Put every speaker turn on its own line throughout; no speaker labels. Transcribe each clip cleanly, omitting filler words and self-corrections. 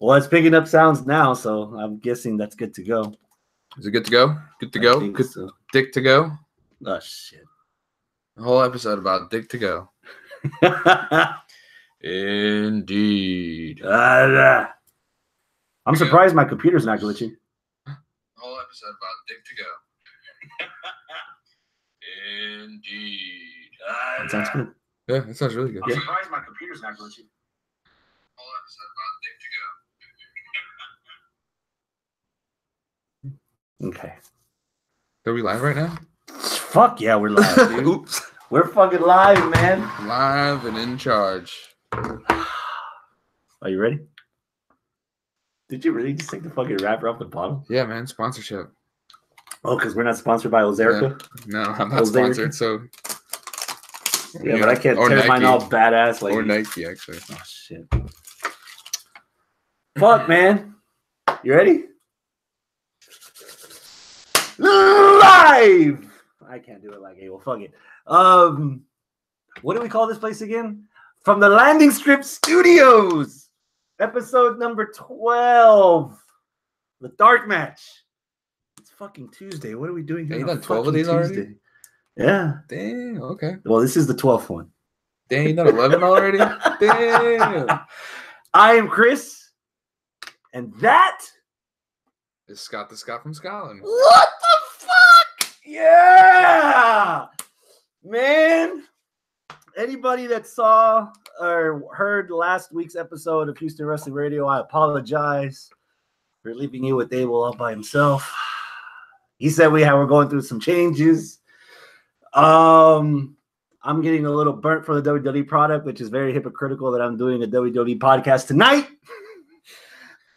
Well, it's picking up sounds now, so I'm guessing that's good to go.
Is it good to go? Good to go? Good
so.
Dick to go?
Oh, shit.
A whole episode about dick to go. Indeed.
I'm surprised my computer's not glitching.
A whole episode about dick to go. Indeed.
That sounds good.
Yeah, that sounds really good.
I'm surprised my computer's not glitching.
A whole episode about dick to go.
Okay.
Are we live right now?
Fuck yeah, we're live, dude.
Oops.
We're fucking live, man.
Live and in charge.
Are you ready? Did you really just take the fucking wrapper off the bottle?
Yeah, man. Sponsorship.
Oh, because we're not sponsored by Ozerica?
Yeah. No, I'm not sponsored, so...
Yeah, but I can't tear mine all badass. Like
or Nike, actually.
Oh, shit. Fuck, man. You ready? Live! I can't do it like Abel. Fuck it. What do we call this place again? From the Landing Strip Studios. Episode number 12. The Dark Match. It's fucking Tuesday. What are we doing here?
You done 12 of these already?
Yeah.
Dang, okay.
Well, this is the 12th one.
Dang, you done 11 already? Damn.
I am Chris. And that
is Scott the Scott from Scotland.
What the fuck? Yeah! Man, anybody that saw or heard last week's episode of Houston Wrestling Radio, I apologize for leaving you with Abel all by himself. He said we're going through some changes. I'm getting a little burnt for the WWE product, which is very hypocritical that I'm doing a WWE podcast tonight.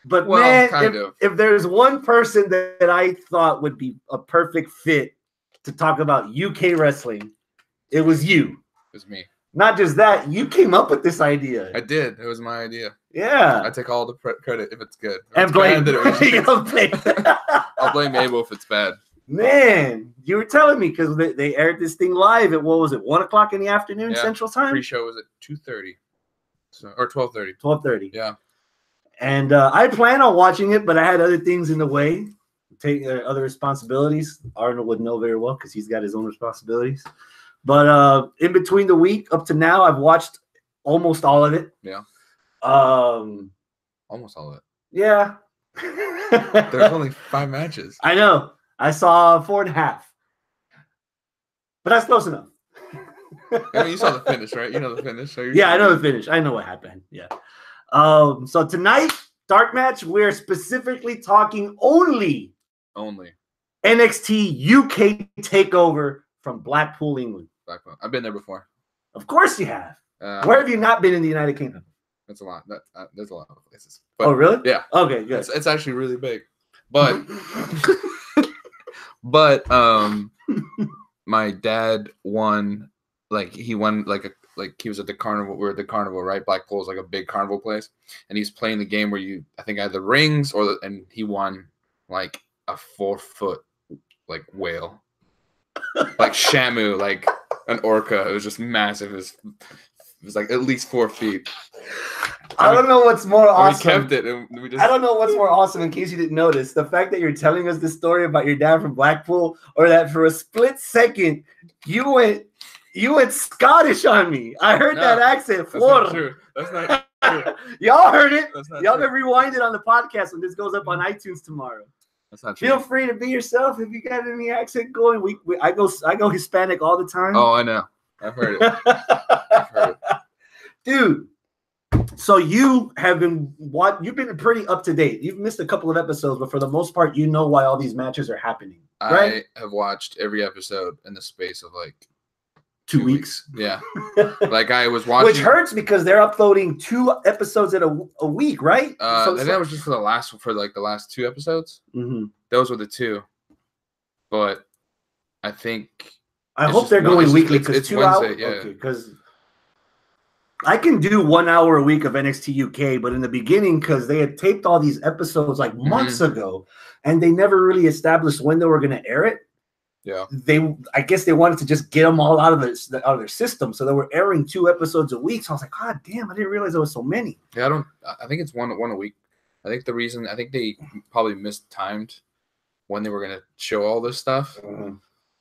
But well, man, if there's one person that I thought would be a perfect fit to talk about UK wrestling, it was you.
It was me.
Not just that, you came up with this idea.
I did. It was my idea.
Yeah.
I take all the credit if it's good.
If and blame.
I'll blame Abel if it's bad.
Man, you were telling me because they aired this thing live at, what was it, 1 o'clock in the afternoon Central Time?
Pre-show was at 2:30. Or 12:30.
12:30.
Yeah.
And I plan on watching it, but I had other things in the way, other responsibilities. Arnold would know very well because he's got his own responsibilities. But in between the week up to now, I've watched almost all of it.
Yeah. Almost all of it.
Yeah.
There's only 5 matches.
I know. I saw 4.5. But that's close enough.
I mean, you saw the finish, right? You know the finish. So
yeah, I know the finish. I know what happened. Yeah. So tonight, Dark Match, we're specifically talking only NXT UK Takeover from Blackpool, England.
Blackpool. I've been there before.
Of course you have. Where have you not been in the United Kingdom?
That's a lot. There's a lot of places.
But, oh, really?
Yeah.
Okay, good.
It's actually really big. But but my dad won. He won he was at the carnival. We're at the carnival, right? Blackpool is like a big carnival place, and he's playing the game where I think either rings and he won like a 4-foot whale, like Shamu, like an orca. It was just massive. It was like at least 4 feet.
I don't know what's more awesome.
We kept it. And
I don't know what's more awesome. In case you didn't notice, the fact that you're telling us this story about your dad from Blackpool, or that for a split second you went Scottish on me. I heard that accent. Florida.
That's not true.
Y'all heard it. Y'all can rewind it on the podcast when this goes up on iTunes tomorrow.
That's not true.
Feel free to be yourself if you got any accent going. I go Hispanic all the time.
Oh, I know. I've heard it. I've heard it.
Dude, so you've been pretty up to date. You've missed a couple of episodes, but for the most part, you know why all these matches are happening. Right?
I have watched every episode in the space of
2 weeks.
Yeah. I was watching.
Which hurts because they're uploading 2 episodes in a week, right?
I think that was just for the last 2 episodes.
Mm-hmm.
Those were the 2. But I think
I hope they're going weekly because
it's
2
Wednesday,
hours.
yeah.
Okay, because I can do 1 hour a week of NXT UK, but in the beginning, because they had taped all these episodes months ago, and they never really established when they were going to air it.
Yeah,
I guess they wanted to just get them all out of their system, so they were airing 2 episodes a week. So I was like, God damn, I didn't realize there was so many.
Yeah, I think it's one a week. I think they probably mistimed when they were gonna show all this stuff,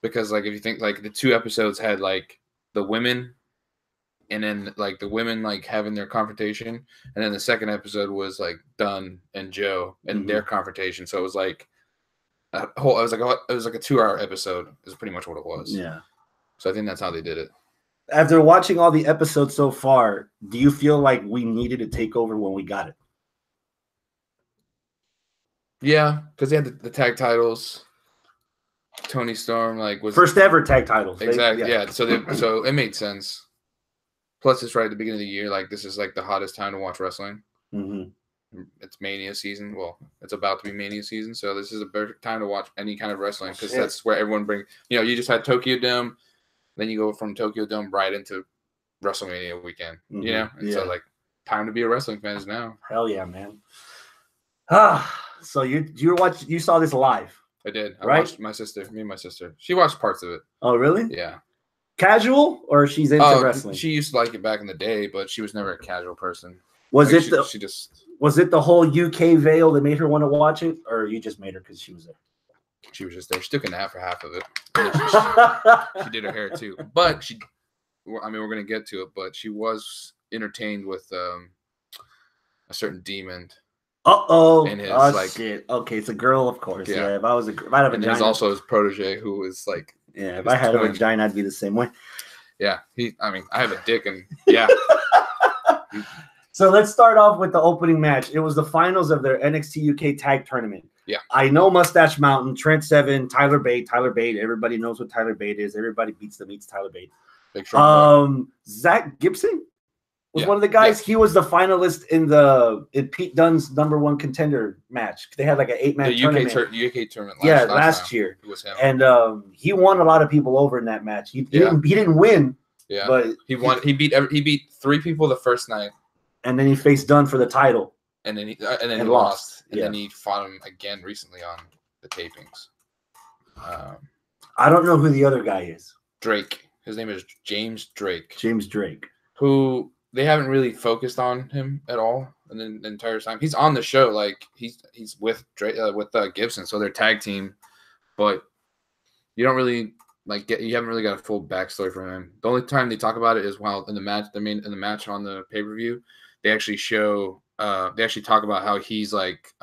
because like if you think like the 2 episodes had like the women, and then like the women like having their confrontation, and then the second episode was like Dunn and Joe and their confrontation. So it was like it was like a 2-hour episode. Is pretty much what it was.
Yeah.
So I think that's how they did it.
After watching all the episodes so far, do you feel like we needed a takeover when we got it?
Yeah, because they had the tag titles. Tony Storm was
first ever tag titles.
Exactly. Yeah. So it made sense. Plus, it's right at the beginning of the year. Like this is like the hottest time to watch wrestling. It's Mania season. Well, it's about to be Mania season, so this is a perfect time to watch any kind of wrestling because that's where everyone brings. You just had Tokyo Dome, then you go from Tokyo Dome right into WrestleMania weekend. So like time to be a wrestling fan is now.
Hell yeah, man. So you saw this live?
I did. I watched me and my sister. She watched parts of it. Oh, really? Yeah.
Casual, or she's into wrestling?
She used to like it back in the day, but she was never a casual person.
Was it the whole UK veil that made her want to watch it, or you just made her because she was there?
She was just there. She took a nap for half of it. She did her hair too, but we're gonna get to it. But she was entertained with a certain demon.
Shit. Okay, it's a girl, of course. Yeah. If I have a vagina.
And there's also his protege who was like.
Yeah, if I had a vagina, I'd be the same way.
Yeah, I have a dick, and yeah.
So let's start off with the opening match. It was the finals of their NXT UK Tag Tournament. Yeah. I know Mustache Mountain, Trent Seven, Tyler Bate. Everybody knows what Tyler Bate is. Everybody beats Tyler Bate. Big Zach Gibson was one of the guys. Yeah. He was the finalist in Pete Dunne's #1 contender match. They had like an 8-man tournament.
UK tournament.
Last year. It was him. And he won a lot of people over in that match. He didn't win. Yeah, but
he won. He beat 3 people the first night.
And then he faced Dunn for the title.
And then he lost. And then he fought him again recently on the tapings.
I don't know who the other guy is.
Drake. His name is James Drake.
Who
they haven't really focused on him at all in the entire time. He's on the show. Like he's with Drake, with Gibson. So they're tag team. But you don't really you haven't really got a full backstory from him. The only time they talk about it is while in the match, in the match on the pay-per-view. They actually talk about how he's like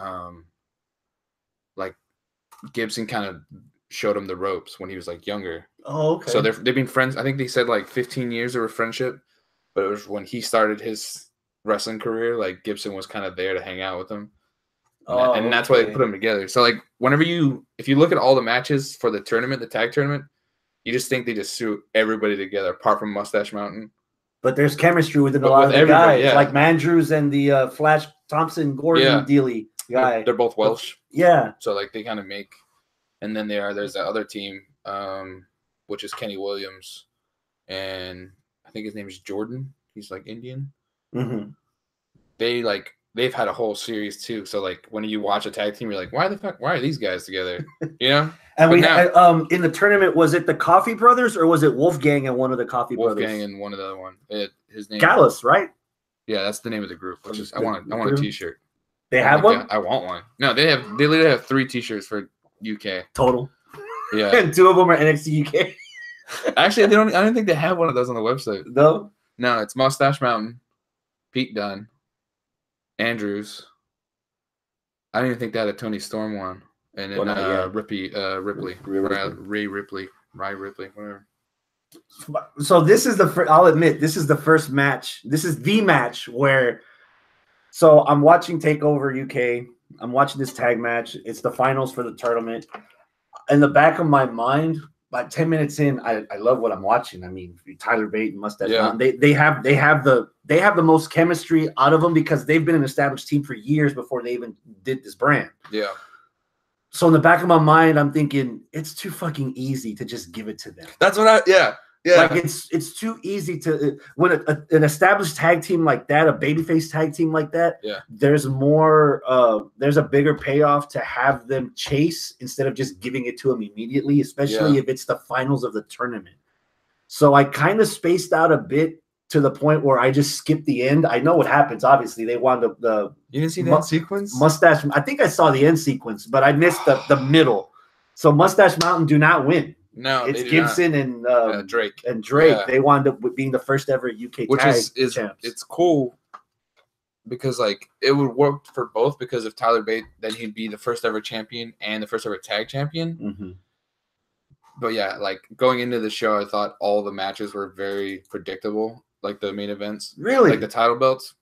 Gibson kind of showed him the ropes when he was like younger.
Oh, okay.
So they've been friends. I think they said like 15 years of a friendship, but it was when he started his wrestling career. Like Gibson was kind of there to hang out with him, and that's why they put them together. So like if you look at all the matches for the tournament, the tag tournament, you just think they just threw everybody together apart from Mustache Mountain.
But there's chemistry within a lot of the guys, like Mandrews and the Flash Thompson Gordon Dealey guy.
They're both Welsh.
Yeah.
So like they kind of make, and then there's that other team, which is Kenny Williams, and I think his name is Jordan. He's like Indian.
Mm-hmm.
They've had a whole series too. So like when you watch a tag team, you're like, why are these guys together?
And in the tournament, was it the Coffee Brothers or was it Wolfgang and one of the Coffee Brothers?
Wolfgang and one of the other one. His name
Gallus, right?
Yeah, that's the name of the group. I want a T-shirt.
They have one.
I want one. No, they literally have 3 T-shirts for UK
total.
Yeah,
and 2 of them are NXT UK.
Actually, I don't think they have one of those on the website. No, it's Mustache Mountain, Pete Dunne, Andrews. I didn't even think they had a Tony Storm one. And then Ripley, Ray Ripley, whatever.
So this is I'll admit, this is the first match. This is the match where, so I'm watching Takeover UK. I'm watching this tag match. It's the finals for the tournament. In the back of my mind, about 10 minutes in, I love what I'm watching. I mean, Tyler Bate and Mustache Mountain, they have the most chemistry out of them because they've been an established team for years before they even did this brand.
Yeah.
So in the back of my mind, I'm thinking it's too fucking easy to just give it to them.
That's what yeah.
Like it's too easy to when an established tag team like that, a babyface tag team like that.
Yeah.
There's a bigger payoff to have them chase instead of just giving it to them immediately, especially if it's the finals of the tournament. So I kind of spaced out a bit to the point where I just skipped the end. I know what happens. Obviously, they wound up the.
You didn't see the end sequence?
Mustache. I think I saw the end sequence, but I missed the middle. So Mustache Mountain do not win.
No,
it's Gibson and
Drake.
And Drake.
Yeah.
They wound up being the first ever UK
which
tag
is
champs.
It's cool because like it would work for both because if Tyler Bate, then he'd be the first ever champion and the first ever tag champion.
Mm-hmm.
But yeah, like going into the show, I thought all the matches were very predictable, like the main events,
Really,
like the title belts.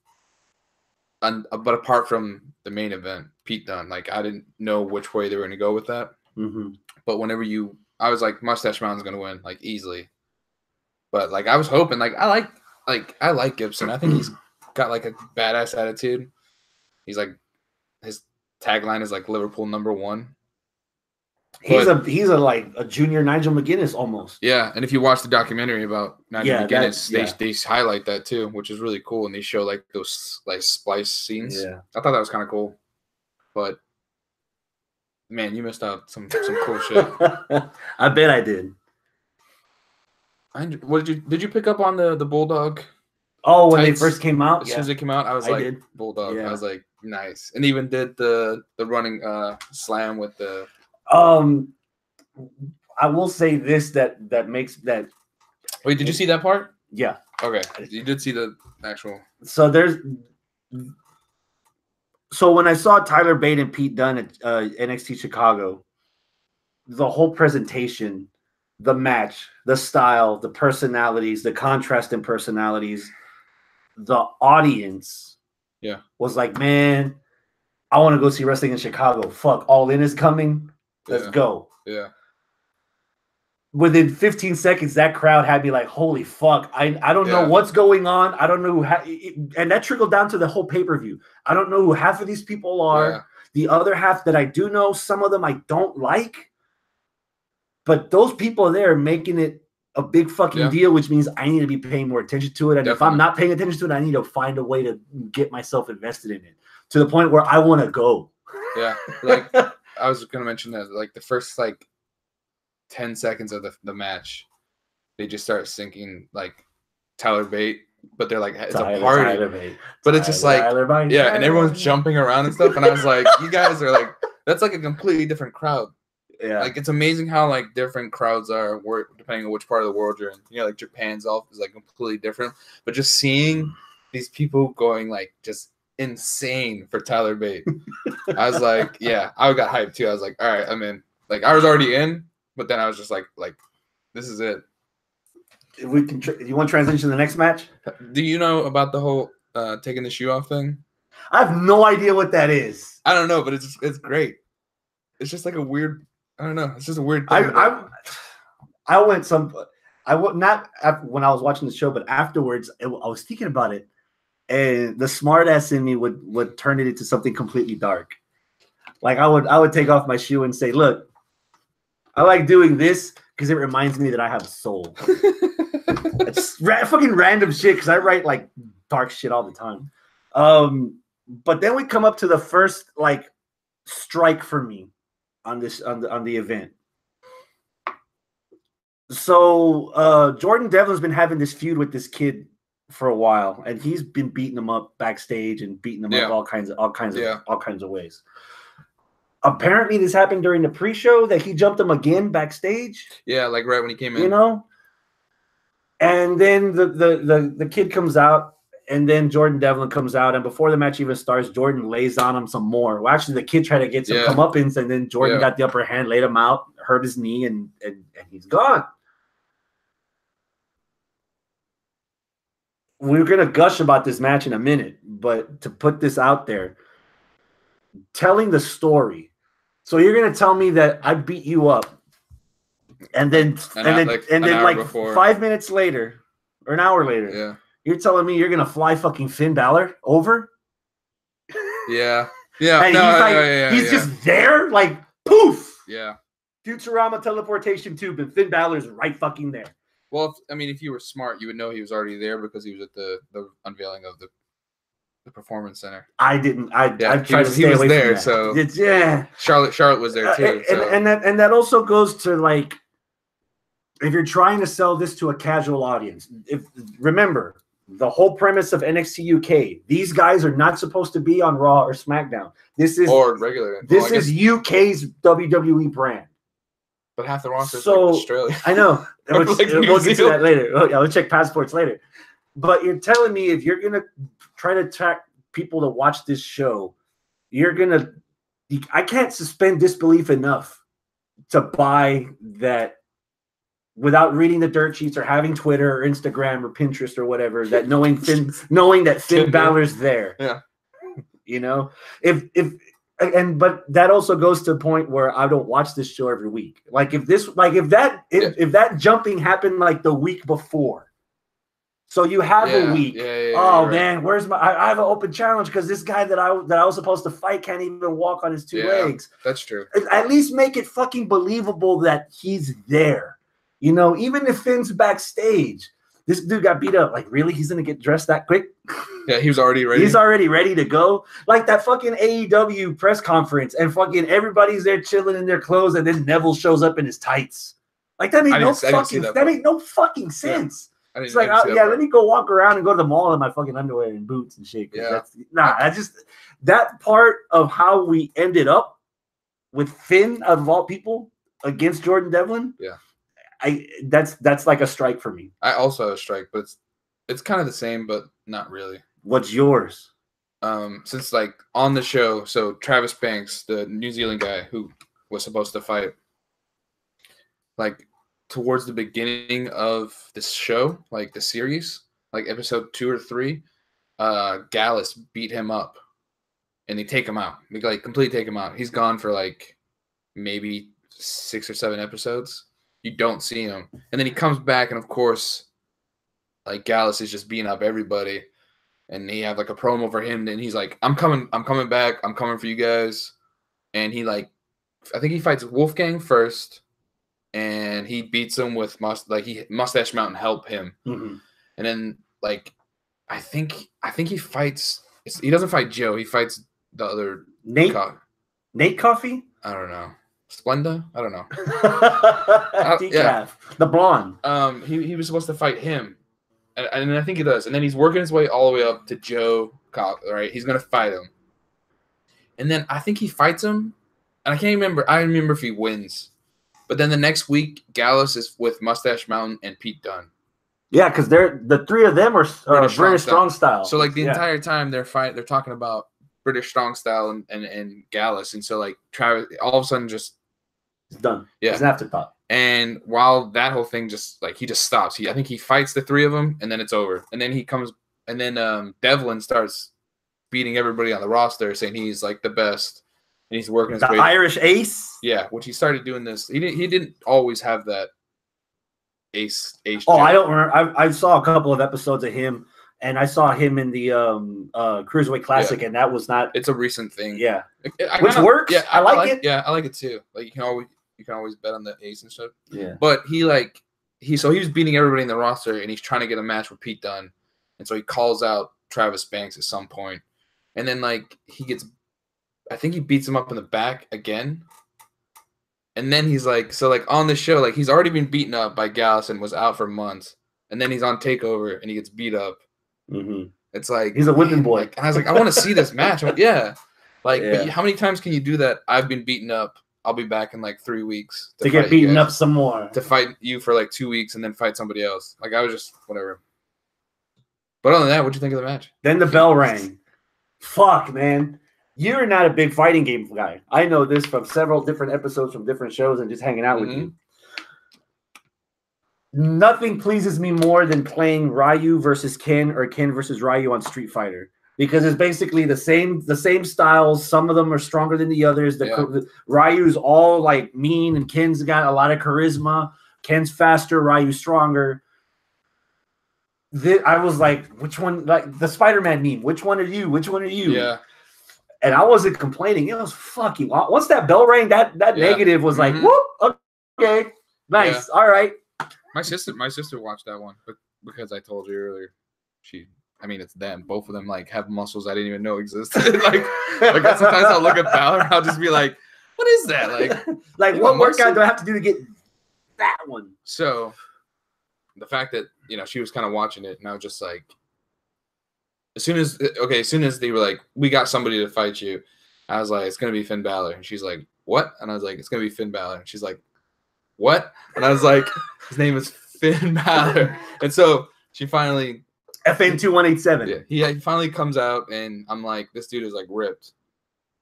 And but apart from the main event, Pete Dunne, like I didn't know which way they were going to go with that.
Mm-hmm.
But I was like, Mustache Mountain's going to win, like easily. But like I was hoping, like I like Gibson. I think he's got like a badass attitude. He's like his tagline is like Liverpool #1.
He's a junior Nigel McGuinness almost.
Yeah, and if you watch the documentary about Nigel McGuinness, they highlight that too, which is really cool, and they show like those like splice scenes.
Yeah,
I thought that was kind of cool. But man, you missed out some cool shit.
I bet I did.
What did you pick up on the Bulldog?
Oh, when they first came out,
as soon as they came out, I was like Bulldog. Yeah. I was like nice, and even did the running slam with the.
I will say this that makes that.
Wait, did you see that part?
Yeah.
Okay, you did see the actual.
So when I saw Tyler Bate and Pete Dunne at NXT Chicago, the whole presentation, the match, the style, the personalities, the contrast in personalities, the audience, was like, man, I want to go see wrestling in Chicago. Fuck, All In is coming. Let's go.
Yeah.
Within 15 seconds, that crowd had me like, holy fuck. I don't know what's going on. I don't know and that trickled down to the whole pay-per-view. I don't know who half of these people are. Yeah. The other half that I do know, some of them I don't like. But those people there are making it a big fucking deal, which means I need to be paying more attention to it. And if I'm not paying attention to it, I need to find a way to get myself invested in it to the point where I want to go.
Yeah. Like I was going to mention that like the first like 10 seconds of the match, they just start syncing like Tyler Bate, but they're like, it's a party. But it's just like, and everyone's jumping around and stuff. And I was like, you guys are like, that's like a completely different crowd. Yeah. Like it's amazing how like different crowds are depending on which part of the world you're in. You know, like Japan's is like completely different. But just seeing these people going like just insane for Tyler Bate. I was like, yeah, I got hyped too. I was like, all right, I'm in. Like I was already in, but then I was just like this is it.
We can. You want to transition to the next match?
Do you know about the whole taking the shoe off thing?
I have no idea what that is.
I don't know, but it's great. It's just like a weird. I don't know. It's just a weird thing.
I went not when I was watching the show, but afterwards I was thinking about it. And the smartass in me would turn it into something completely dark. Like I would take off my shoe and say, "Look, I like doing this because it reminds me that I have a soul." It's fucking random shit because I write like dark shit all the time. But then we come up to the first like strike for me on the event. So Jordan Devlin's been having this feud with this kid for a while, and he's been beating him up backstage and beating him up all kinds of ways. Apparently, this happened during the pre-show that he jumped him again backstage.
Yeah, like right when he came in.
You know, and then the kid comes out, and then Jordan Devlin comes out, and before the match even starts, Jordan lays on him some more. Well, actually, the kid tried to get some comeuppance, and then Jordan got the upper hand, laid him out, hurt his knee, and he's gone. We're going to gush about this match in a minute, but to put this out there, telling the story. So you're going to tell me that I beat you up, and then 5 minutes later or an hour later, you're telling me you're going to fly fucking Finn Balor over?
Yeah.
And he's just there, like poof.
Yeah.
Futurama teleportation tube, and Finn Balor's right fucking there.
Well, if you were smart, you would know he was already there because he was at the unveiling of the performance center.
I didn't. I tried to stay away
there,
from that.
So Charlotte was there too.
And that also goes to like, if you're trying to sell this to a casual audience, remember the whole premise of NXT UK. These guys are not supposed to be on Raw or SmackDown. This is
regular.
This is UK's WWE brand.
But half the roster is like Australia.
I know. We'll get to that later. Oh, yeah, we'll check passports later. But you're telling me if you're gonna try to attract people to watch this show, I can't suspend disbelief enough to buy that without reading the dirt sheets or having Twitter or Instagram or Pinterest or whatever, that knowing that Finn Balor's there.
Yeah.
You know, but that also goes to a point where I don't watch this show every week. Like if that jumping happened like the week before. So you have a week. Man, where's my? I have an open challenge because this guy that I was supposed to fight can't even walk on his two legs.
That's true.
At least make it fucking believable that he's there. You know, even if Finn's backstage, this dude got beat up. Like, really? He's gonna get dressed that quick?
Yeah, he was already ready.
He's already ready to go. Like that fucking AEW press conference, and fucking everybody's there chilling in their clothes, and then Neville shows up in his tights. Like that made no fucking sense.
Yeah.
It's like, let me go walk around and go to the mall in my fucking underwear and boots and shit.
Yeah.
That part of how we ended up with Finn, of all people, against Jordan Devlin.
Yeah.
That's like a strike for me.
I also have a strike, but it's kind of the same, but not really.
What's yours?
Since like on the show, so Travis Banks, the New Zealand guy who was supposed to fight, like towards the beginning of this show, like the series, like episode 2 or 3, Gallus beat him up, and they take him out. They like completely take him out. He's gone for like maybe 6 or 7 episodes. You don't see him, and then he comes back, and of course, like Gallus is just beating up everybody, and he have like a promo for him. And he's like, "I'm coming back. I'm coming for you guys." And he I think he fights Wolfgang first. And he beats him with Mustache Mountain help him, and then like I think he fights. He doesn't fight Joe. He fights the other
Nate Coffey.
I don't know. Splenda. I don't know.
The blonde.
He was supposed to fight him, and I think he does. And then he's working his way all the way up to Joe. Right, he's gonna fight him, and then I think he fights him, and I can't remember. I remember if he wins. But then the next week, Gallus is with Mustache Mountain and Pete Dunne. Yeah,
because the three of them are British strong style.
So like the entire time they're talking about British strong style and Gallus, and so like Travis all of a sudden just
it's done.
Yeah,
it's an afterthought.
And while that whole thing just like he just stops. I think he fights the 3 of them, and then it's over. And then he comes, and then Devlin starts beating everybody on the roster, saying he's like the best. And he's working his way.
Irish ace?
Yeah, which he started doing this. He didn't always have that ace.
Oh, joke. I don't remember. I saw a couple of episodes of him, and I saw him in the Cruiserweight Classic, and that was not.
It's a recent thing.
Yeah, which works. Yeah, I like it.
Yeah, I like it too. Like you can always bet on the ace and stuff.
Yeah.
But he was beating everybody in the roster, and he's trying to get a match with Pete Dunne, and so he calls out Travis Banks at some point, and then like he gets. I think he beats him up in the back again. And then he's like, so like on the show, like he's already been beaten up by Gallus and was out for months. And then he's on Takeover and he gets beat up.
Mm-hmm.
It's like
he's a whipping boy.
Like, and I was like, I want to see this match. Like, yeah. Like, but how many times can you do that? I've been beaten up. I'll be back in like 3 weeks
to get beaten up some more.
To fight you for like 2 weeks and then fight somebody else. Like I was just whatever. But other than that, what'd you think of the match?
Then the bell rang. Fuck, man. You're not a big fighting game guy. I know this from several different episodes from different shows and just hanging out with you. Nothing pleases me more than playing Ryu versus Ken or Ken versus Ryu on Street Fighter because it's basically the same styles. Some of them are stronger than the others. Ryu's all like mean and Ken's got a lot of charisma. Ken's faster, Ryu's stronger. I was like, which one? Like the Spider-Man meme. Which one are you? Which one are you?
Yeah.
And I wasn't complaining. It was fucking. Once that bell rang, that negative was like, whoop, okay, nice, all right.
My sister watched that one, but because I told you earlier, it's them. Both of them like have muscles I didn't even know existed. like sometimes I'll look at Balor, I'll just be like, what is that?
Like what workout do I have to do to get that one?
So the fact that she was kind of watching it, and I was just like, as soon as they were like, we got somebody to fight you, I was like, it's gonna be Finn Balor, and she's like, what? And I was like, it's gonna be Finn Balor, and she's like, what? And I was like, his name is Finn Balor, and so she finally
FN2187.
Yeah, he finally comes out, and I'm like, this dude is like ripped,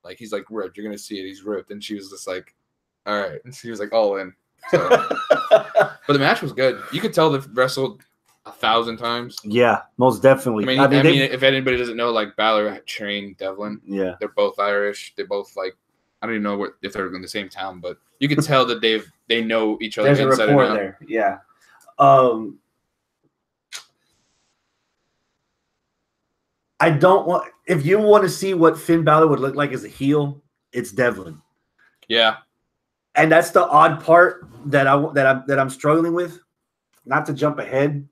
like he's like ripped. You're gonna see it, he's ripped, and she was just like, all right, and she was like all in. So, but the match was good. You could tell they've wrestled 1,000 times.
Yeah, most definitely.
I mean, if anybody doesn't know, like Balor trained Devlin.
Yeah,
they're both Irish. They both like, I don't even know if they're in the same town, but you can tell that they know each other.
There's a rapport there. Yeah. I don't want. If you want to see what Finn Balor would look like as a heel, it's Devlin.
Yeah.
And that's the odd part that I'm struggling with. Not to jump ahead,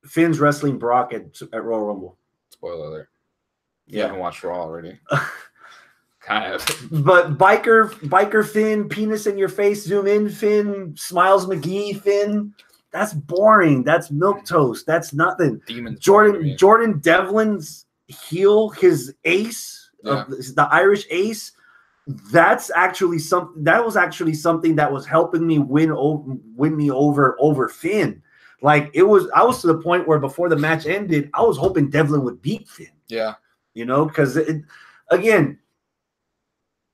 Finn's wrestling Brock at Royal Rumble.
Spoiler alert. You haven't watched Raw already. Kind of.
But biker Finn, penis in your face, zoom in Finn, Smiles McGee Finn. That's boring. That's milquetoast. That's nothing.
Demons
Jordan Devlin's heel, his ace, the Irish ace. That was actually something that was helping me win me over Finn. Like I was to the point where before the match ended, I was hoping Devlin would beat Finn.
Yeah,
because again,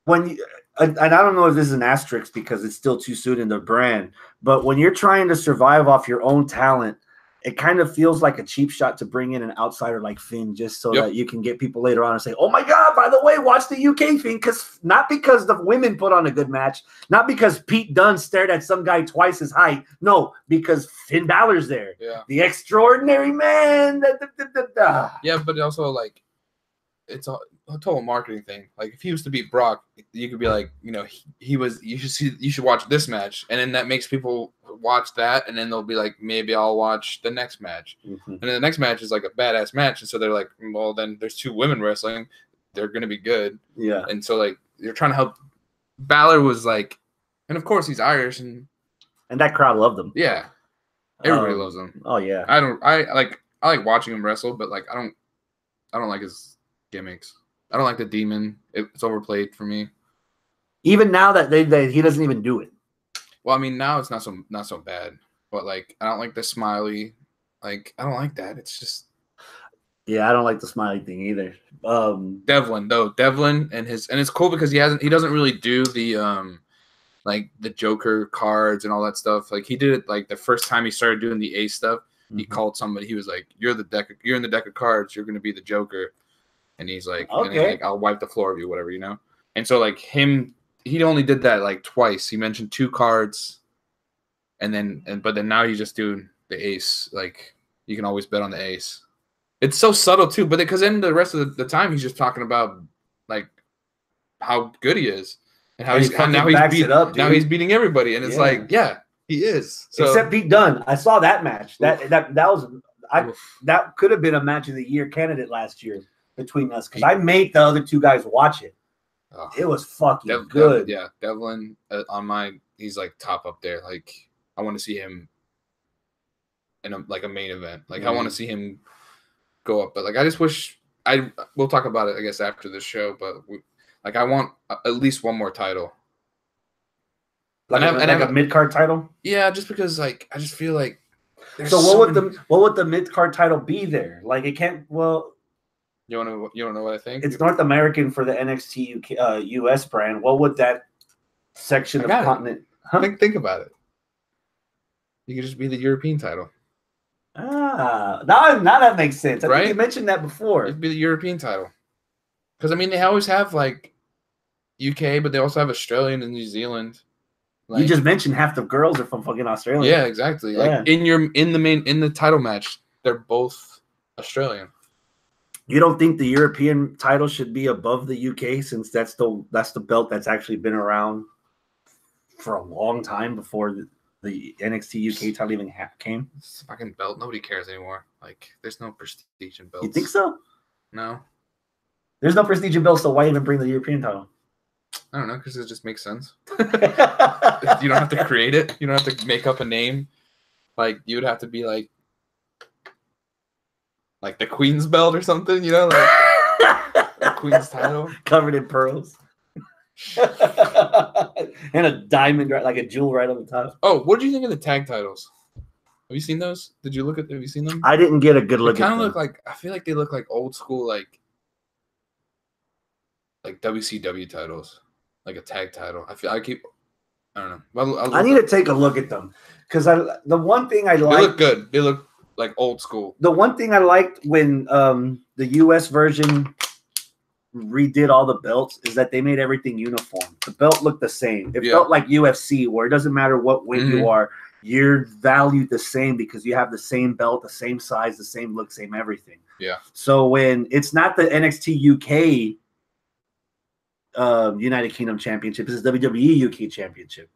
and I don't know if this is an asterisk because it's still too soon in the brand, but when you're trying to survive off your own talent, it kind of feels like a cheap shot to bring in an outsider like Finn just so that you can get people later on and say, oh my God, by the way, watch the UK thing. Not because the women put on a good match, not because Pete Dunne stared at some guy twice his height. No, because Finn Balor's there.
Yeah. The
extraordinary man.
Yeah, but also like it's a total marketing thing. Like if he was to beat Brock, you could be like, you should watch this match, and then that makes people watch that, and then they'll be like, maybe I'll watch the next match. Mm-hmm. And then the next match is like a badass match, and so they're like, well, then there's 2 women wrestling, they're gonna be good.
Yeah.
And so like you're trying to help. Balor was like, and of course he's Irish, and
that crowd loved him.
Yeah, everybody loves him.
Oh yeah.
I like watching him wrestle, but like I don't like his gimmicks. I don't like the demon. It's overplayed for me. Even
now that he doesn't even do it.
Well, I mean, now it's not so bad, but like I don't like the smiley. Like I don't like that. It's just.
Yeah, I don't like the smiley thing either.
Devlin and it's cool because he doesn't really do the like the Joker cards and all that stuff. Like he did it like the first time he started doing the Ace stuff. He called somebody. He was like, you're in the deck of cards. You're going to be the Joker. And he's like, okay. I'll wipe the floor of you, whatever, And so like he only did that like twice. He mentioned 2 cards, but then now he's just doing the Ace. Like you can always bet on the Ace. It's so subtle too, but because then the rest of the time he's just talking about like how good he is and how he's beating everybody, and it's like, yeah, he is. So,
except Pete Dunne. I saw that match. That could have been a match of the year candidate last year. Between us, because I made the other 2 guys watch it. Oh, it was fucking good.
Devlin on mine, he's like top up there. Like I want to see him in a main event. Like I want to see him go up. But like I just wish we'll talk about it I guess after the show. But I want at least one more title.
Like a mid card title.
Yeah, just because like I just feel like.
So what would the mid card title be there? Like it can't. Well.
You don't know what I think?
It's North American for the NXT US brand. What would that section of continent?
Huh? Think about it. You could just be the European title.
Now that makes sense. I think you mentioned that before.
It'd be the European title. Because I mean, they always have like UK, but they also have Australian and New Zealand.
Like, you just mentioned half the girls are from fucking Australia.
Yeah, exactly. Yeah. Like in the title match, they're both Australian.
You don't think the European title should be above the UK since that's the belt that's actually been around for a long time before the NXT UK title even came?
It's a fucking belt. Nobody cares anymore. Like, there's no prestige in belts.
You think so?
No.
There's no prestige in belts, so why even bring the European title?
I don't know, because it just makes sense. You don't have to create it. You don't have to make up a name. Like, you would have to be like, like the Queen's belt or something, you know, like the Queen's title
covered in pearls. And a diamond, like a jewel right on the top.
Oh, what did you think of the tag titles? Have you seen those? Have you seen them?
I didn't get a good look
They
at
kind
them.
of look like, I feel like they look like old school, like WCW titles, like a tag title. I don't know.
I need to take a look at them because the one thing I like.
They look good. They look like old school.
The one thing I liked when the US version redid all the belts is that they made everything uniform. The belt looked the same. It felt like UFC, where it doesn't matter what weight you are, you're valued the same because you have the same belt, the same size, the same look, same everything.
Yeah.
So when it's not the NXT UK United Kingdom Championship, it's the WWE UK Championship.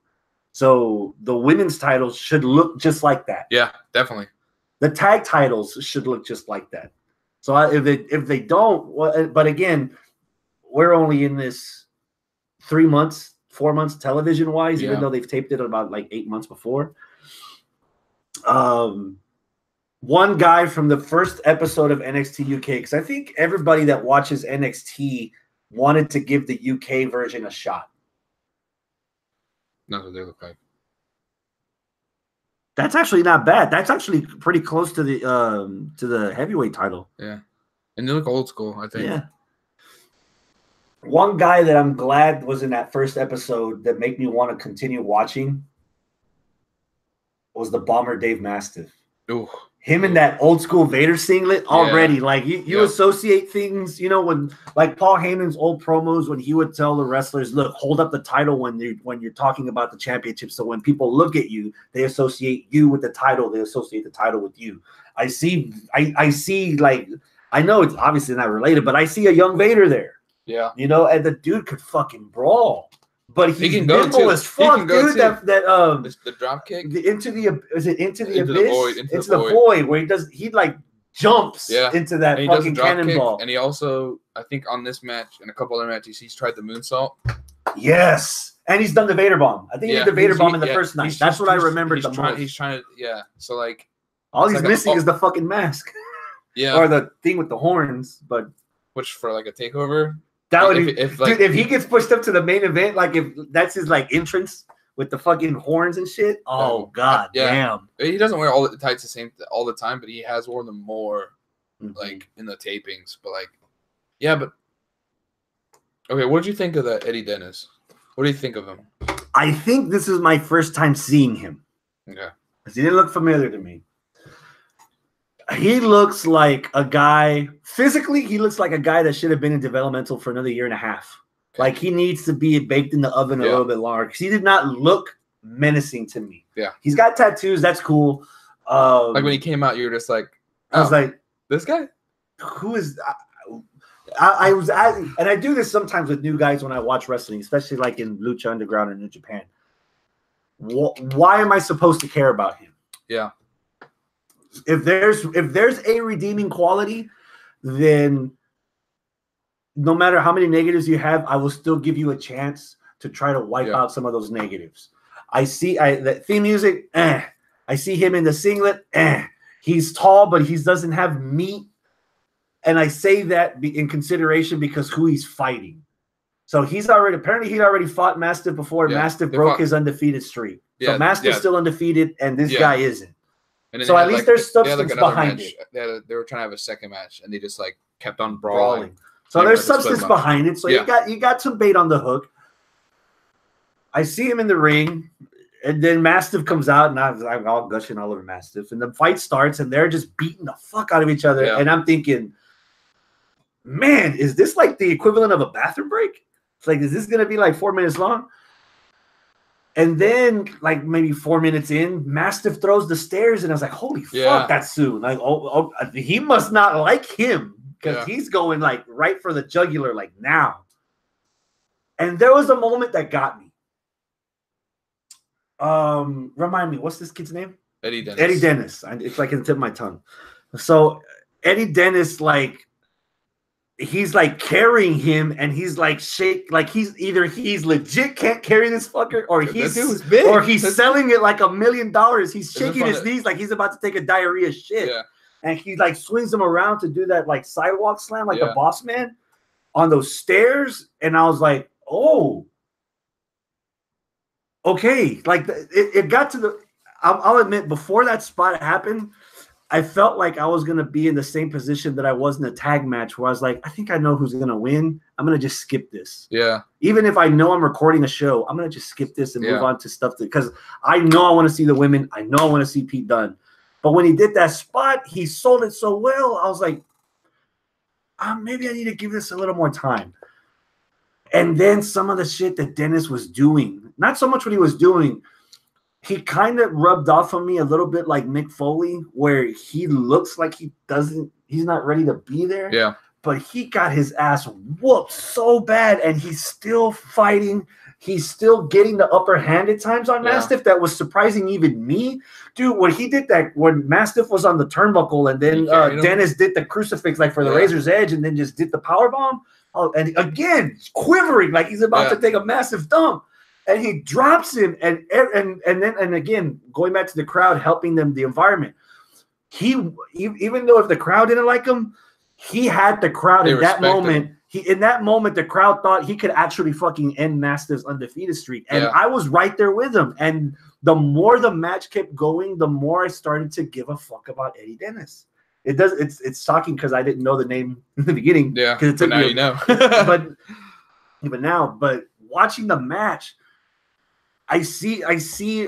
So the women's titles should look just like that.
Yeah, definitely.
The tag titles should look just like that. So if they don't, well, but again, we're only in this 3 months, 4 months television wise, even though they've taped it about like 8 months before. One guy from the first episode of NXT UK, because I think everybody that watches NXT wanted to give the UK version a shot.
That's what they look like.
That's actually not bad. That's actually pretty close to the heavyweight title.
Yeah, and they look old school, I think.
Yeah. One guy that I'm glad was in that first episode that made me want to continue watching was the Bomber Dave Mastiff.
Ooh.
Him in that old school Vader singlet already. Like you associate things, you know, when like Paul Heyman's old promos when he would tell the wrestlers, look, hold up the title when you're talking about the championship. So when people look at you, they associate you with the title, they associate the title with you. I see like, I know it's obviously not related, but I see a young Vader there.
Yeah.
You know, and the dude could fucking brawl. But he's nimble as fuck, dude.
The drop kick
into the abyss?
Into the
void where he like jumps into that
and
fucking cannonball.
And he also, I think, on this match and a couple other matches, he's tried the moonsault.
Yes, and he's done the Vader bomb. I think he did the Vader bomb in the first night. That's what I remembered the most.
He's trying to, So like,
all he's missing is the fucking mask.
Yeah,
or the thing with the horns, but
which for like a takeover.
That would if he gets pushed up to the main event, like if that's his like entrance with the fucking horns and shit. Oh god damn.
He doesn't wear all the tights the same all the time, but he has worn them more like in the tapings. But like but okay, what did you think of that Eddie Dennis? What do you think of him?
I think this is my first time seeing him.
Okay.
Because he didn't look familiar to me. He looks like a guy, physically, he looks like a guy that should have been in developmental for another year and a half. Okay. Like he needs to be baked in the oven a little bit longer because he did not look menacing to me.
Yeah.
He's got tattoos. That's cool.
Like when he came out, you were just like,
I was like,
this guy?
Who is I was asking, and I do this sometimes with new guys when I watch wrestling, especially like in Lucha Underground and New Japan. Why am I supposed to care about him?
Yeah.
If there's a redeeming quality, then no matter how many negatives you have, I will still give you a chance to try to wipe out some of those negatives. I see the theme music, I see him in the singlet, He's tall, but he doesn't have meat. And I say that in consideration because who he's fighting. So he'd already fought Mastiff before. Yeah, Mastiff broke his undefeated streak. Yeah, so Mastiff's still undefeated, and this guy isn't. And so at least there's substance behind it.
They were trying to have a second match, and they just like kept on brawling.
So there's substance behind it. So you got some bait on the hook. I see him in the ring, and then Mastiff comes out, and I'm all gushing all over Mastiff. And the fight starts, and they're just beating the fuck out of each other. Yeah. And I'm thinking, man, is this like the equivalent of a bathroom break? It's like, is this going to be like 4 minutes long? And then, like maybe 4 minutes in, Mastiff throws the stairs, and I was like, "Holy fuck, that's soon!" Like, he must not like him because he's going like right for the jugular, like now. And there was a moment that got me. Remind me, what's this kid's name?
Eddie Dennis.
Eddie Dennis. It's like in the tip of my tongue. So Eddie Dennis, like, he's like carrying him, and he's like like he's legit can't carry this fucker, or he's selling it like $1 million. He's shaking his knees like he's about to take a diarrhea shit. Yeah. and he like swings him around to do that like sidewalk slam, like the
Yeah.
Boss Man on those stairs. And I was like, oh, okay. Like it got to the. I'll admit, before that spot happened, I felt like I was going to be in the same position that I was in a tag match where I was like, I think I know who's going to win. I'm going to just skip this.
Yeah.
Even if I know I'm recording a show, I'm going to just skip this and move
Yeah.
on to stuff because I know I want to see the women. I know I want to see Pete Dunne. But when he did that spot, he sold it so well. I was like, maybe I need to give this a little more time. And then some of the shit that Dennis was doing, not so much what he was doing, he kind of rubbed off on me a little bit like Mick Foley, where he looks like he's not ready to be there.
Yeah.
But he got his ass whooped so bad, and he's still fighting. He's still getting the upper hand at times on Mastiff. That was surprising even me. Dude, when he did that, when Mastiff was on the turnbuckle, and then Dennis did the crucifix like for the Razor's Edge, and then just did the powerbomb. Oh, and again, quivering like he's about to take a massive dump. And he drops him, and again, going back to the crowd, helping them, the environment. Even though if the crowd didn't like him, he had the crowd in that moment. In that moment, the crowd thought he could actually fucking end Mastiff's undefeated streak, and I was right there with him. And the more the match kept going, the more I started to give a fuck about Eddie Dennis. It's shocking because I didn't know the name in the beginning.
Yeah,
because it took
now
me,
you know.
but watching the match, I see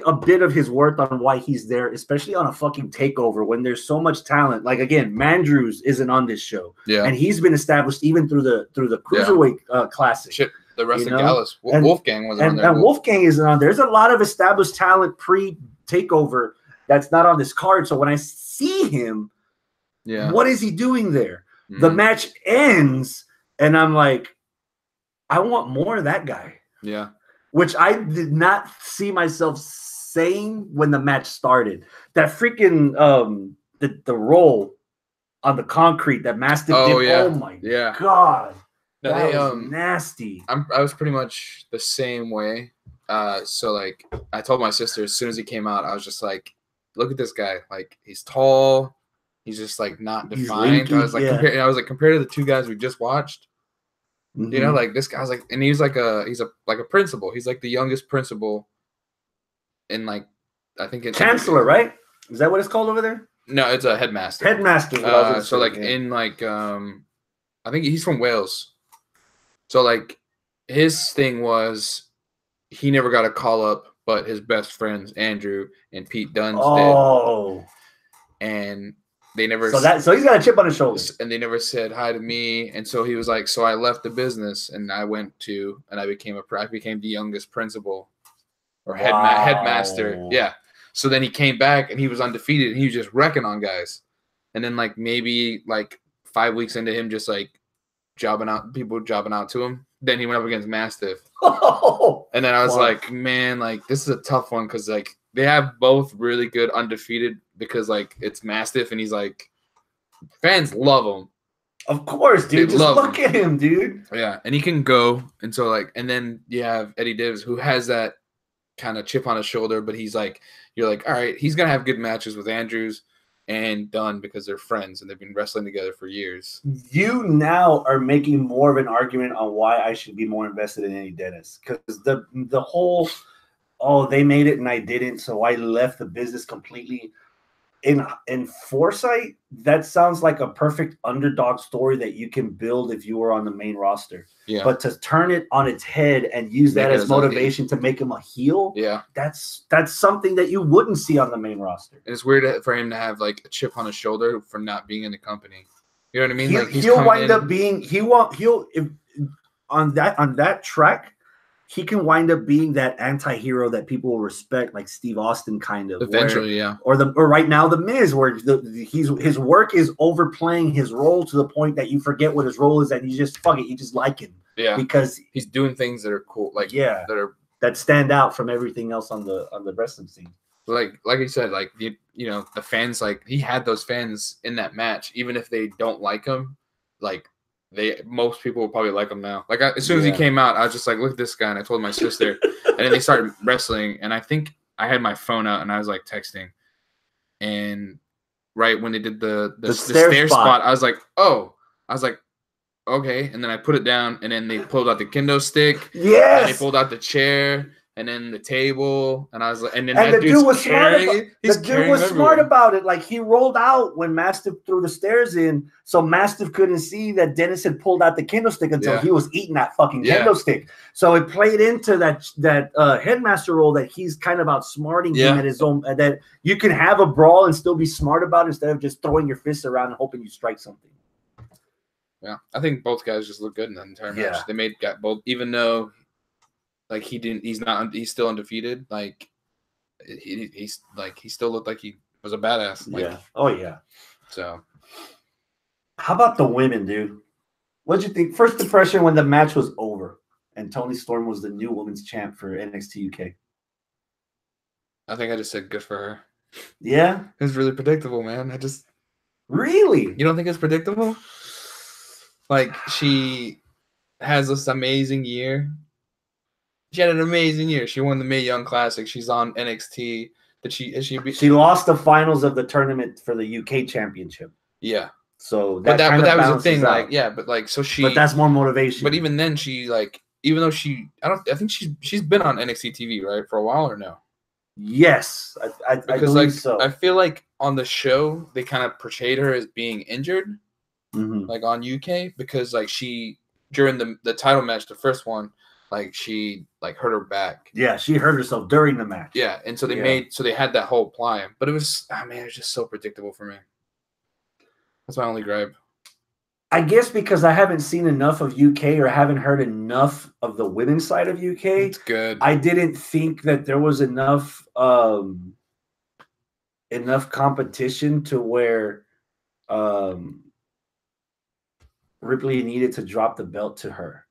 a bit of his worth on why he's there, especially on a fucking takeover when there's so much talent. Like again, Mandrews isn't on this show, and he's been established even through the cruiserweight classic.
Shit, the rest of Gallus, Wolfgang wasn't on there.
And Wolfgang isn't on there. There's a lot of established talent pre-takeover that's not on this card. So when I see him, what is he doing there? Mm-hmm. The match ends, and I'm like, I want more of that guy.
Yeah.
Which I did not see myself saying when the match started. That freaking the roll on the concrete that Mastiff did.
Yeah.
Oh my god,
no,
that was nasty.
I was pretty much the same way. So like I told my sister as soon as he came out, I was just like, look at this guy. Like he's tall, he's just like not defined. I was like, compared to the two guys we just watched. Mm-hmm. You know, like this guy's like, and he's a principal. He's like the youngest principal in like, I think it's
Chancellor, right? Is that what it's called over there?
No, it's a headmaster.
Headmaster.
So like in like, I think he's from Wales. So like his thing was he never got a call up, but his best friends Andrew and Pete Dunne did. And they never.
So he's got a chip on his shoulder,
and they never said hi to me. And so he was like, so I left the business and I became the youngest principal or headmaster. Yeah. So then he came back and he was undefeated and he was just wrecking on guys. And then like maybe like 5 weeks into him just like jobbing out to him, then he went up against Mastiff. And then I was like, man, like this is a tough one because like they have both really good undefeated because like it's Mastiff and he's like fans love him.
Of course, dude. Just look at him, dude.
Yeah, and he can go. And so like, and then you have Eddie Divs who has that kind of chip on his shoulder, but he's like, you're like, all right, he's gonna have good matches with Andrews and Dunn because they're friends and they've been wrestling together for years.
You now are making more of an argument on why I should be more invested in Eddie Dennis because the whole they made it and I didn't, so I left the business completely. In foresight, that sounds like a perfect underdog story that you can build if you were on the main roster.
Yeah.
But to turn it on its head and use that as motivation to make him a heel, that's something that you wouldn't see on the main roster.
And it's weird for him to have like a chip on his shoulder for not being in the company. You know what I mean?
He'll wind up being on that track. He can wind up being that anti-hero that people will respect, like Steve Austin, kind of.
Eventually,
or right now the Miz, where his work is overplaying his role to the point that you forget what his role is, and you just you just like him.
Yeah,
because
he's doing things that are cool,
that stand out from everything else on the wrestling scene.
Like you said, like the fans, like he had those fans in that match, even if they don't like him, like. Most people will probably like him now. Like as soon as he came out, I was just like, look at this guy. And I told my sister, and then they started wrestling. And I think I had my phone out and I was like texting. And right when they did the
stair spot.
I was like, okay, and then I put it down, and then they pulled out the kendo stick.
Yes.
And they pulled out the chair, and then the table, and I was like, and then
and
that
the dude was
smart
about it. Like he rolled out when Mastiff threw the stairs in, so Mastiff couldn't see that Dennis had pulled out the kendo stick until he was eating that fucking kendo stick. So it played into that headmaster role that he's kind of outsmarting him at his own. That you can have a brawl and still be smart about it instead of just throwing your fists around and hoping you strike something.
Yeah, I think both guys just look good in that entire match. They got both, even though like he's still undefeated. Like he still looked like he was a badass. Like,
Oh yeah.
So
how about the women, dude? What'd you think? First impression when the match was over and Toni Storm was the new women's champ for NXT UK.
I think I just said good for her.
Yeah,
it was really predictable, man.
Really?
You don't think it's predictable? Like, she has this amazing year. She had an amazing year. She won the Mae Young Classic. She's on NXT. She
lost the finals of the tournament for the UK Championship.
Yeah.
So
that was the thing. Out. But
that's more motivation.
But even then, even though I think she's been on NXT TV, right, for a while or no?
Yes, I believe so.
I feel like on the show they kind of portrayed her as being injured. Like on UK, because like she during the title match, the first one, like she like hurt her back.
Yeah, she hurt herself during the match.
Yeah, and so they had that whole plan, but it was it was just so predictable for me. That's my only gripe.
I guess because I haven't seen enough of UK or haven't heard enough of the women's side of UK.
It's good.
I didn't think that there was enough competition to where Ripley needed to drop the belt to her.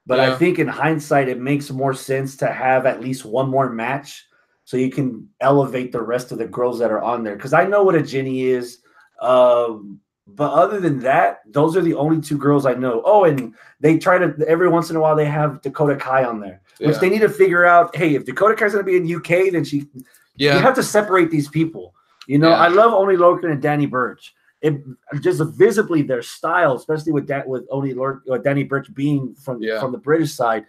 But I think in hindsight, it makes more sense to have at least one more match so you can elevate the rest of the girls that are on there. Because I know what a Jenny is. But other than that, those are the only two girls I know. Oh, and they try to, every once in a while, they have Dakota Kai on there, which they need to figure out, hey, if Dakota Kai's going to be in UK, then you have to separate these people. You know, I love Oni Lorcan and Danny Burch. It just visibly their style, especially with Oni Lorcan or Danny Burch being from the British side,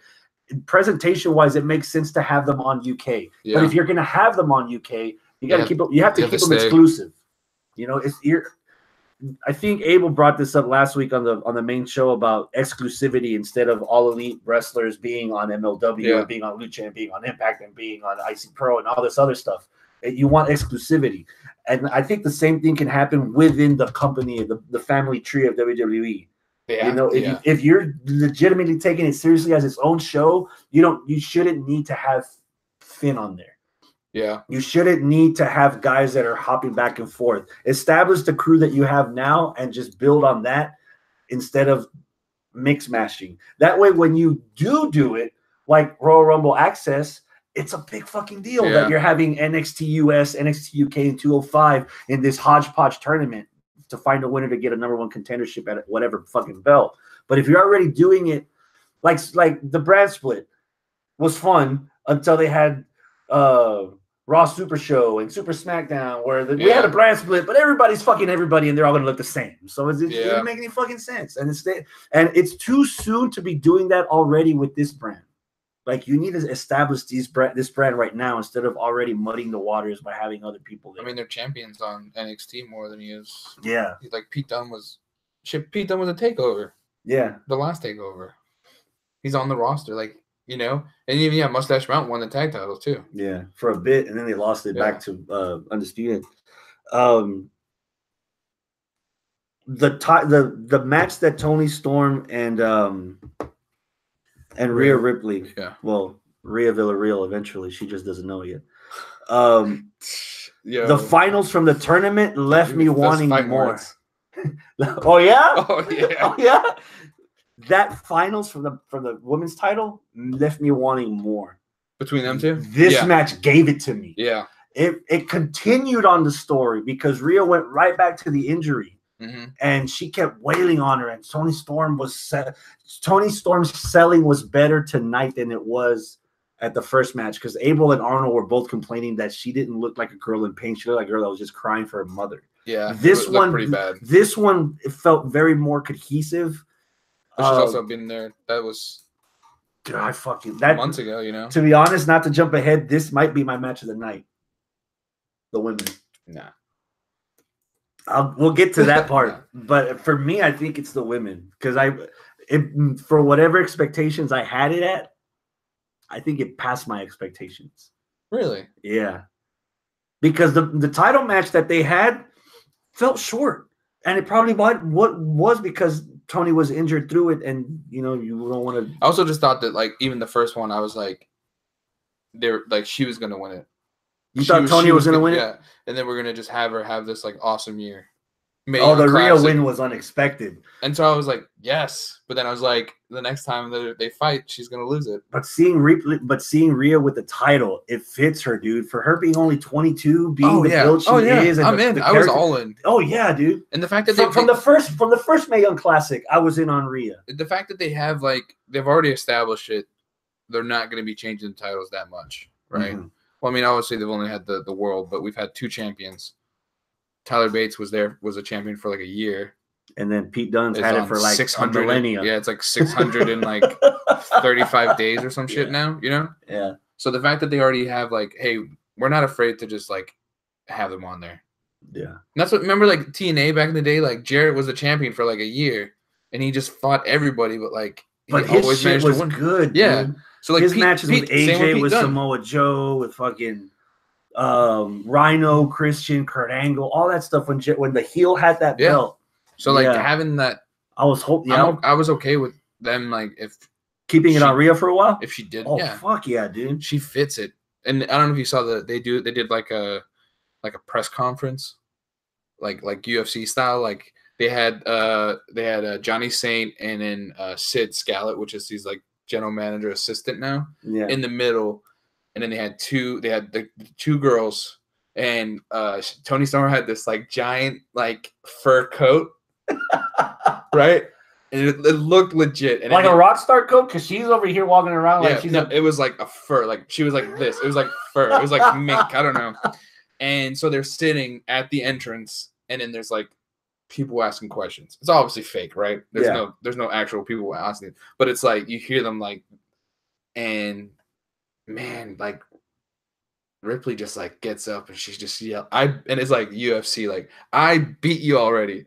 presentation wise, it makes sense to have them on UK. But if you're going to have them on UK, you got to keep you have to keep them exclusive. You know, I think Abel brought this up last week on the main show about exclusivity instead of all elite wrestlers being on MLW or being on Lucha and being on Impact and being on IC Pro and all this other stuff. You want exclusivity. And I think the same thing can happen within the company, the family tree of WWE. Yeah, you know, if you're legitimately taking it seriously as its own show, you shouldn't need to have Finn on there.
Yeah.
You shouldn't need to have guys that are hopping back and forth. Establish the crew that you have now and just build on that instead of mix mashing. That way, when you do it, like Royal Rumble Access, it's a big fucking deal that you're having NXT US, NXT UK, and 205 in this hodgepodge tournament to find a winner to get a number one contendership at whatever fucking belt. But if you're already doing it, like the brand split was fun until they had Raw Super Show and Super SmackDown where we had a brand split, but everybody's fucking everybody and they're all going to look the same. So it didn't make any fucking sense. And it's too soon to be doing that already with this brand. Like, you need to establish this brand right now instead of already muddying the waters by having other people there.
I mean, they're champions on NXT more than he is.
Yeah.
Like, Pete Dunne was a Takeover.
Yeah.
The last Takeover. He's on the roster, like, you know? And even, Mustache Mountain won the tag titles, too.
Yeah, for a bit, and then they lost it back to Undisputed. The match that Toni Storm and Rhea Ripley. Yeah. Well, Rhea Villarreal eventually. She just doesn't know it yet. The finals from the tournament left me wanting more. Oh yeah?
Oh yeah.
Oh yeah. That finals from the women's title left me wanting more.
Between them two?
This match gave it to me.
Yeah.
It continued on the story because Rhea went right back to the injury.
Mm-hmm.
And she kept wailing on her, and Toni Storm's selling was better tonight than it was at the first match because Abel and Arnold were both complaining that she didn't look like a girl in pain. She looked like a girl that was just crying for her mother.
Yeah,
This
it looked
one,
pretty bad.
This one, it felt very more cohesive.
But she's also been there. That was
dude,
months ago, you know.
To be honest, not to jump ahead, this might be my match of the night. The women.
Nah.
We'll get to that part.
Nah.
But for me, I think it's the women because for whatever expectations I had it at, I think it passed my expectations.
Really?
Yeah. Because the title match that they had felt short. And it probably was because Tony was injured through it, and you don't want to.
I also just thought that like even the first one, I was like, she was gonna win it.
You thought Tony was gonna win it?
Yeah, and then we're gonna just have her have this like awesome year.
The Rhea win was unexpected.
And so I was like, yes. But then I was like, the next time that they fight, she's gonna lose it.
But seeing Rhea with the title, it fits her, dude. For her being only 22, being the build she is, and
I'm in. I was all in.
Oh yeah, dude.
And the fact that
from the first Mae Young Classic, I was in on Rhea.
The fact that they have they've already established it, they're not going to be changing the titles that much, right? Mm-hmm. Well, I mean, obviously they've only had the world, but we've had 2 champions. Tyler Bates was a champion for like a year.
And then Pete Dunne's had it for like 600 millennia.
Yeah, it's like 600 in like 35 days or some shit now, you know?
Yeah.
So the fact that they already have hey, we're not afraid to just have them on there.
Yeah.
And that's what, remember TNA back in the day, Jarrett was a champion for like a year and he just fought everybody, but
he always managed to win. Good.
Yeah.
Dude.
So
his matches with AJ, with Samoa Joe, with fucking Rhino, Christian, Kurt Angle, all that stuff when the heel had that belt.
So having that,
I was hoping. Yeah,
I was okay with them if
keeping it on Rhea for a while.
If she did,
fuck yeah, dude,
she fits it. And I don't know if you saw they did like a press conference, like UFC style. They had Johnny Saint and then Sid Scallett, which is he's general manager assistant now, in the middle. And then they had the 2 girls, and Tony Storm had this giant fur coat, right? And it looked legit, and
a rock star coat, because she's over here walking around
it was like a fur, she was like this. It was like fur. It was like mink. I don't know. And so they're sitting at the entrance, and then there's people asking questions. It's obviously fake, right? There's no actual people asking, but it's you hear them and. Man, Ripley just gets up and she's just yelling. And it's UFC, I beat you already.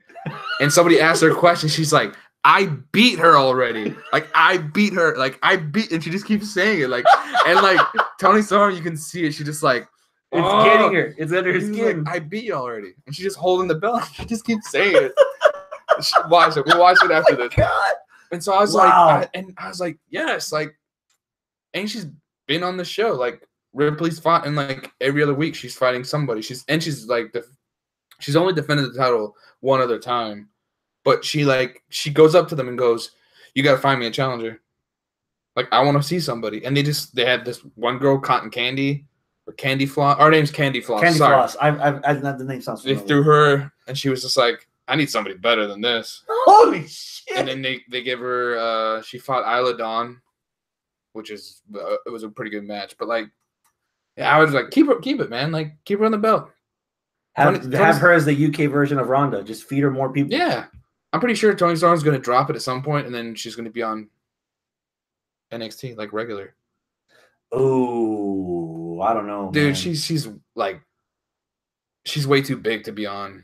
And somebody asked her a question, she's like, I beat her already. I beat her. And she just keeps saying it. And Tony Storm, you can see it. She just it's
getting her. It's under her skin.
I beat you already. And she's just holding the belt. She just keeps saying it. Watch it. We'll watch it after this.
God.
And so I was I was like, yes, and she's been on the show. Ripley's fought in every other week. She's fighting somebody. She's only defended the title one other time, but she goes up to them and goes, "You got to find me a challenger. I want to see somebody." And they had this one girl, Cotton Candy or Candy Floss. Our name's Candy Floss.
Candy Floss. I've not the name sounds familiar.
They threw her, and she was just I need somebody better than this.
Holy shit!
And then they give her. She fought Isla Dawn, which is it was a pretty good match, but I was keep it, man, keep her on the belt.
Have her as the UK version of Ronda. Just feed her more people.
Yeah, I'm pretty sure Toni Storm's going to drop it at some point, and then she's going to be on NXT regular.
Oh, I don't know,
dude.
Man.
She's way too big to be on.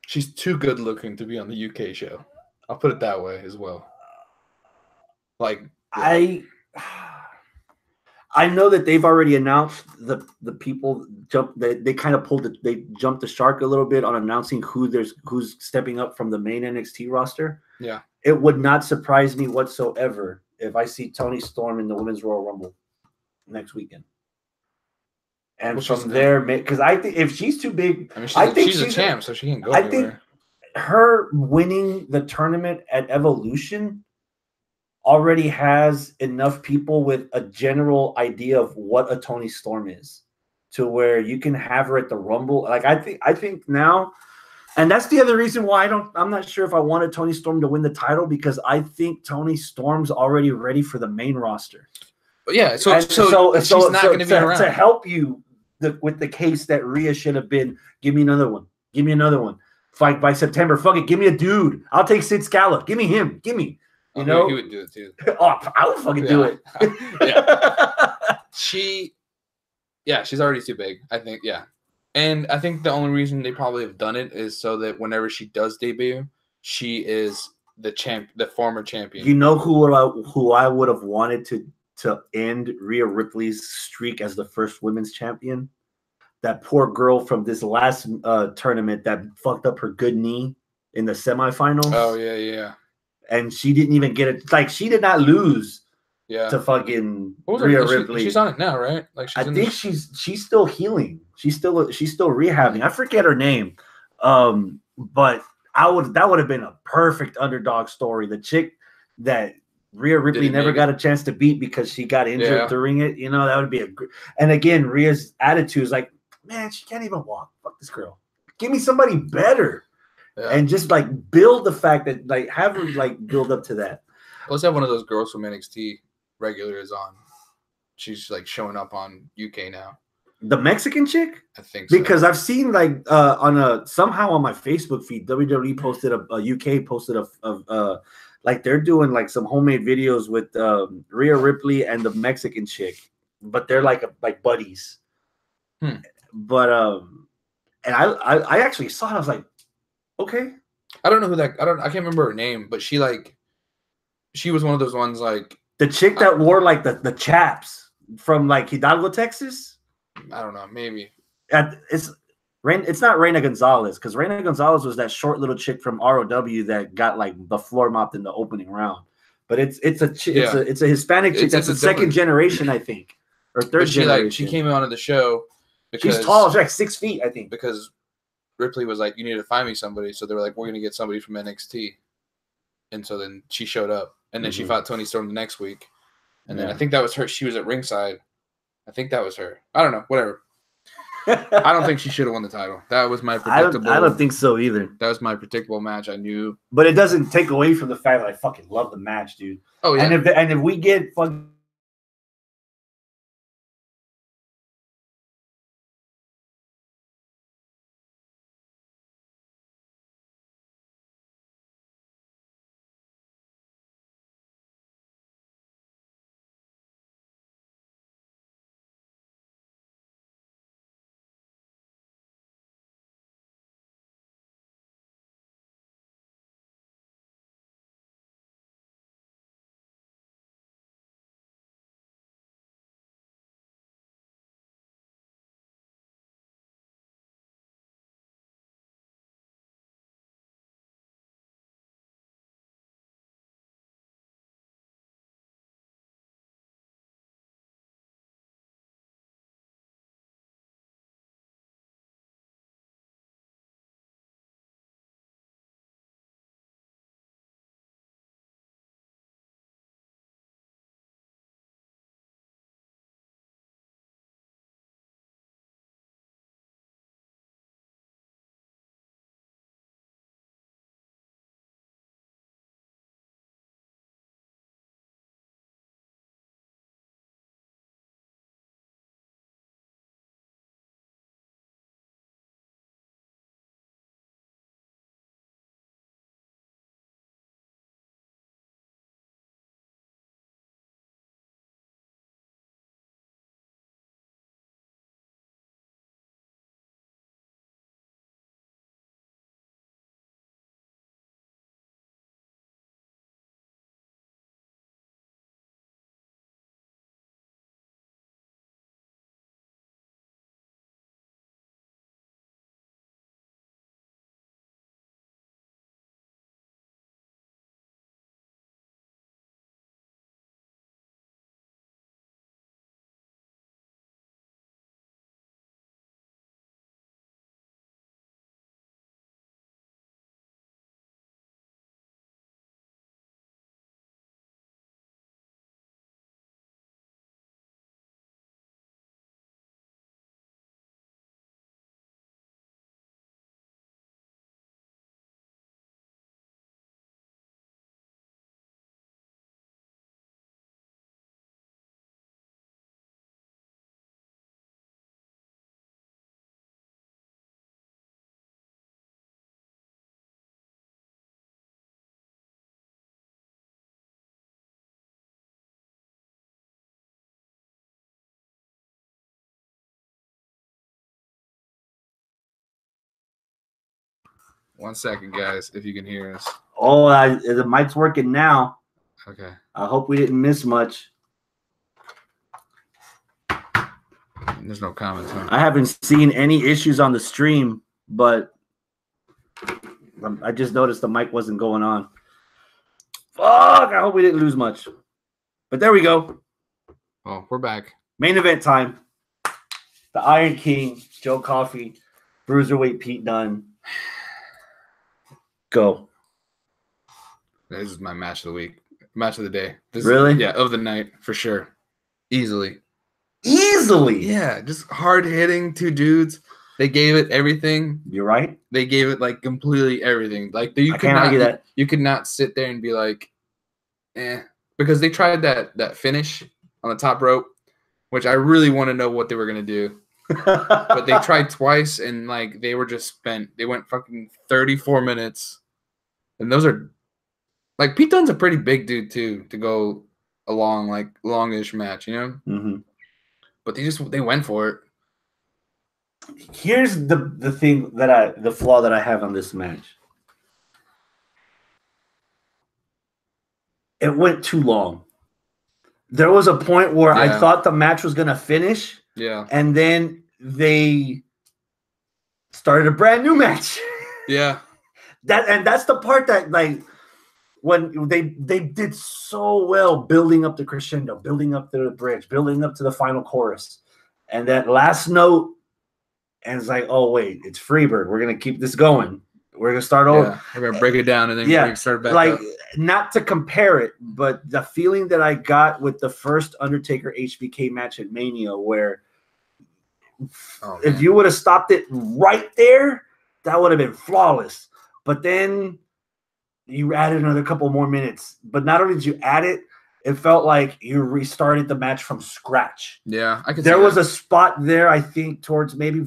She's too good looking to be on the UK show. I'll put it that way as well.
I know that they've already announced the people they kind of they jumped the shark a little bit on announcing who's stepping up from the main NXT roster.
Yeah.
It would not surprise me whatsoever if I see Toni Storm in the Women's Royal Rumble next weekend. And from there, because I think if she's too big,
I think she's a champ, so she can go anywhere.
Think her winning the tournament at Evolution already has enough people with a general idea of what a Toni Storm is, to where you can have her at the Rumble. I think now, and that's the other reason why I'm not sure if I wanted Toni Storm to win the title, because I think Toni Storm's already ready for the main roster.
Yeah, so
And
she's not going to be around
to help you with the case that Rhea should have been. Give me another one. Give me another one. Fight by September. Fuck it. Give me a dude. I'll take Sid Scala. Give me him. Give me. You know,
he would do it too.
Oh, I would fucking do it.
Yeah. She's already too big. I think. Yeah, and I think the only reason they probably have done it is so that whenever she does debut, she is the former champion.
You know who I would have wanted to end Rhea Ripley's streak as the first women's champion? That poor girl from this last tournament that fucked up her good knee in the semifinals.
Oh yeah.
And she didn't even get it. Like she did not lose.
Yeah.
To fucking Rhea Ripley.
She's on it now, right? Like
I think she's still healing. She's still rehabbing. I forget her name. But that would have been a perfect underdog story. The chick that Rhea Ripley never got a chance to beat because she got injured during it. You know, that would be and again, Rhea's attitude is like, man, she can't even walk. Fuck this girl. Give me somebody better. Yeah. And just like build the fact that like have her like build up to that.
Let's have one of those girls from NXT regular is on. She's like showing up on UK now.
The Mexican chick?
I think so.
Because I've seen like somehow on my Facebook feed, WWE posted a UK posted a like they're doing like some homemade videos with Rhea Ripley and the Mexican chick, but they're like buddies. But and I actually saw it. I was like, okay.
I don't know who that. I can't remember her name, but she was one of those ones like
the chick that wore like the chaps from like Hidalgo, Texas.
I don't know, maybe.
It's not Reina Gonzalez because Reina Gonzalez was that short little chick from ROW that got like the floor mopped in the opening round. But it's a Hispanic chick that's a second generation, I think, or third generation.
She came onto the show because
she's tall. She's like 6 feet, I think.
Because Ripley was like, you need to find me somebody. So they were like, we're going to get somebody from NXT. And so then she showed up. And then she fought Toni Storm the next week. And then I think that was her. She was at ringside. I think that was her. I don't know. Whatever. I don't think she should have won the title. That was my predictable.
I don't think so either.
That was my predictable match. I knew.
But it doesn't take away from the fact that I fucking love the match, dude.
Oh, yeah.
And if we get fucking
1 second, guys, if you can hear us.
Oh, the mic's working now.
Okay.
I hope we didn't miss much.
There's no comments, huh?
I haven't seen any issues on the stream, but I just noticed the mic wasn't going on. Fuck, I hope we didn't lose much. But there we go.
Oh, we're back.
Main event time. The Iron King, Joe Coffey, Bruiserweight Pete Dunne. Go.
This is my match of the week. Match of the day.
Really?
Yeah, of the night, for sure. Easily.
Yeah,
just hard hitting 2 dudes. They gave it everything.
You're right.
They gave it like completely everything. Like you
can't argue that.
You could not sit there and be like, because they tried that finish on the top rope, which I really want to know what they were gonna do. But they tried twice and like they were just spent. They went fucking 34 minutes, and those are like Pete Dunne's a pretty big dude too to go a longish match, you know.
Mm-hmm.
But they went for it.
Here's the flaw that I have on this match. It went too long. There was a point where I thought the match was gonna finish.
Yeah.
And then they started a brand new match.
Yeah.
That's the part that like when they did so well building up the crescendo, building up to the bridge, building up to the final chorus. And that last note, and it's like, oh wait, it's Freebird. We're gonna keep this going. We're gonna start over.
We're gonna break it down and then start back up.
Not to compare it, but the feeling that I got with the first Undertaker HBK match at Mania, where if you would have stopped it right there, that would have been flawless. But then you added another couple more minutes. But not only did you add it, it felt like you restarted the match from scratch.
Yeah, I could.
There was a spot there, I think, towards maybe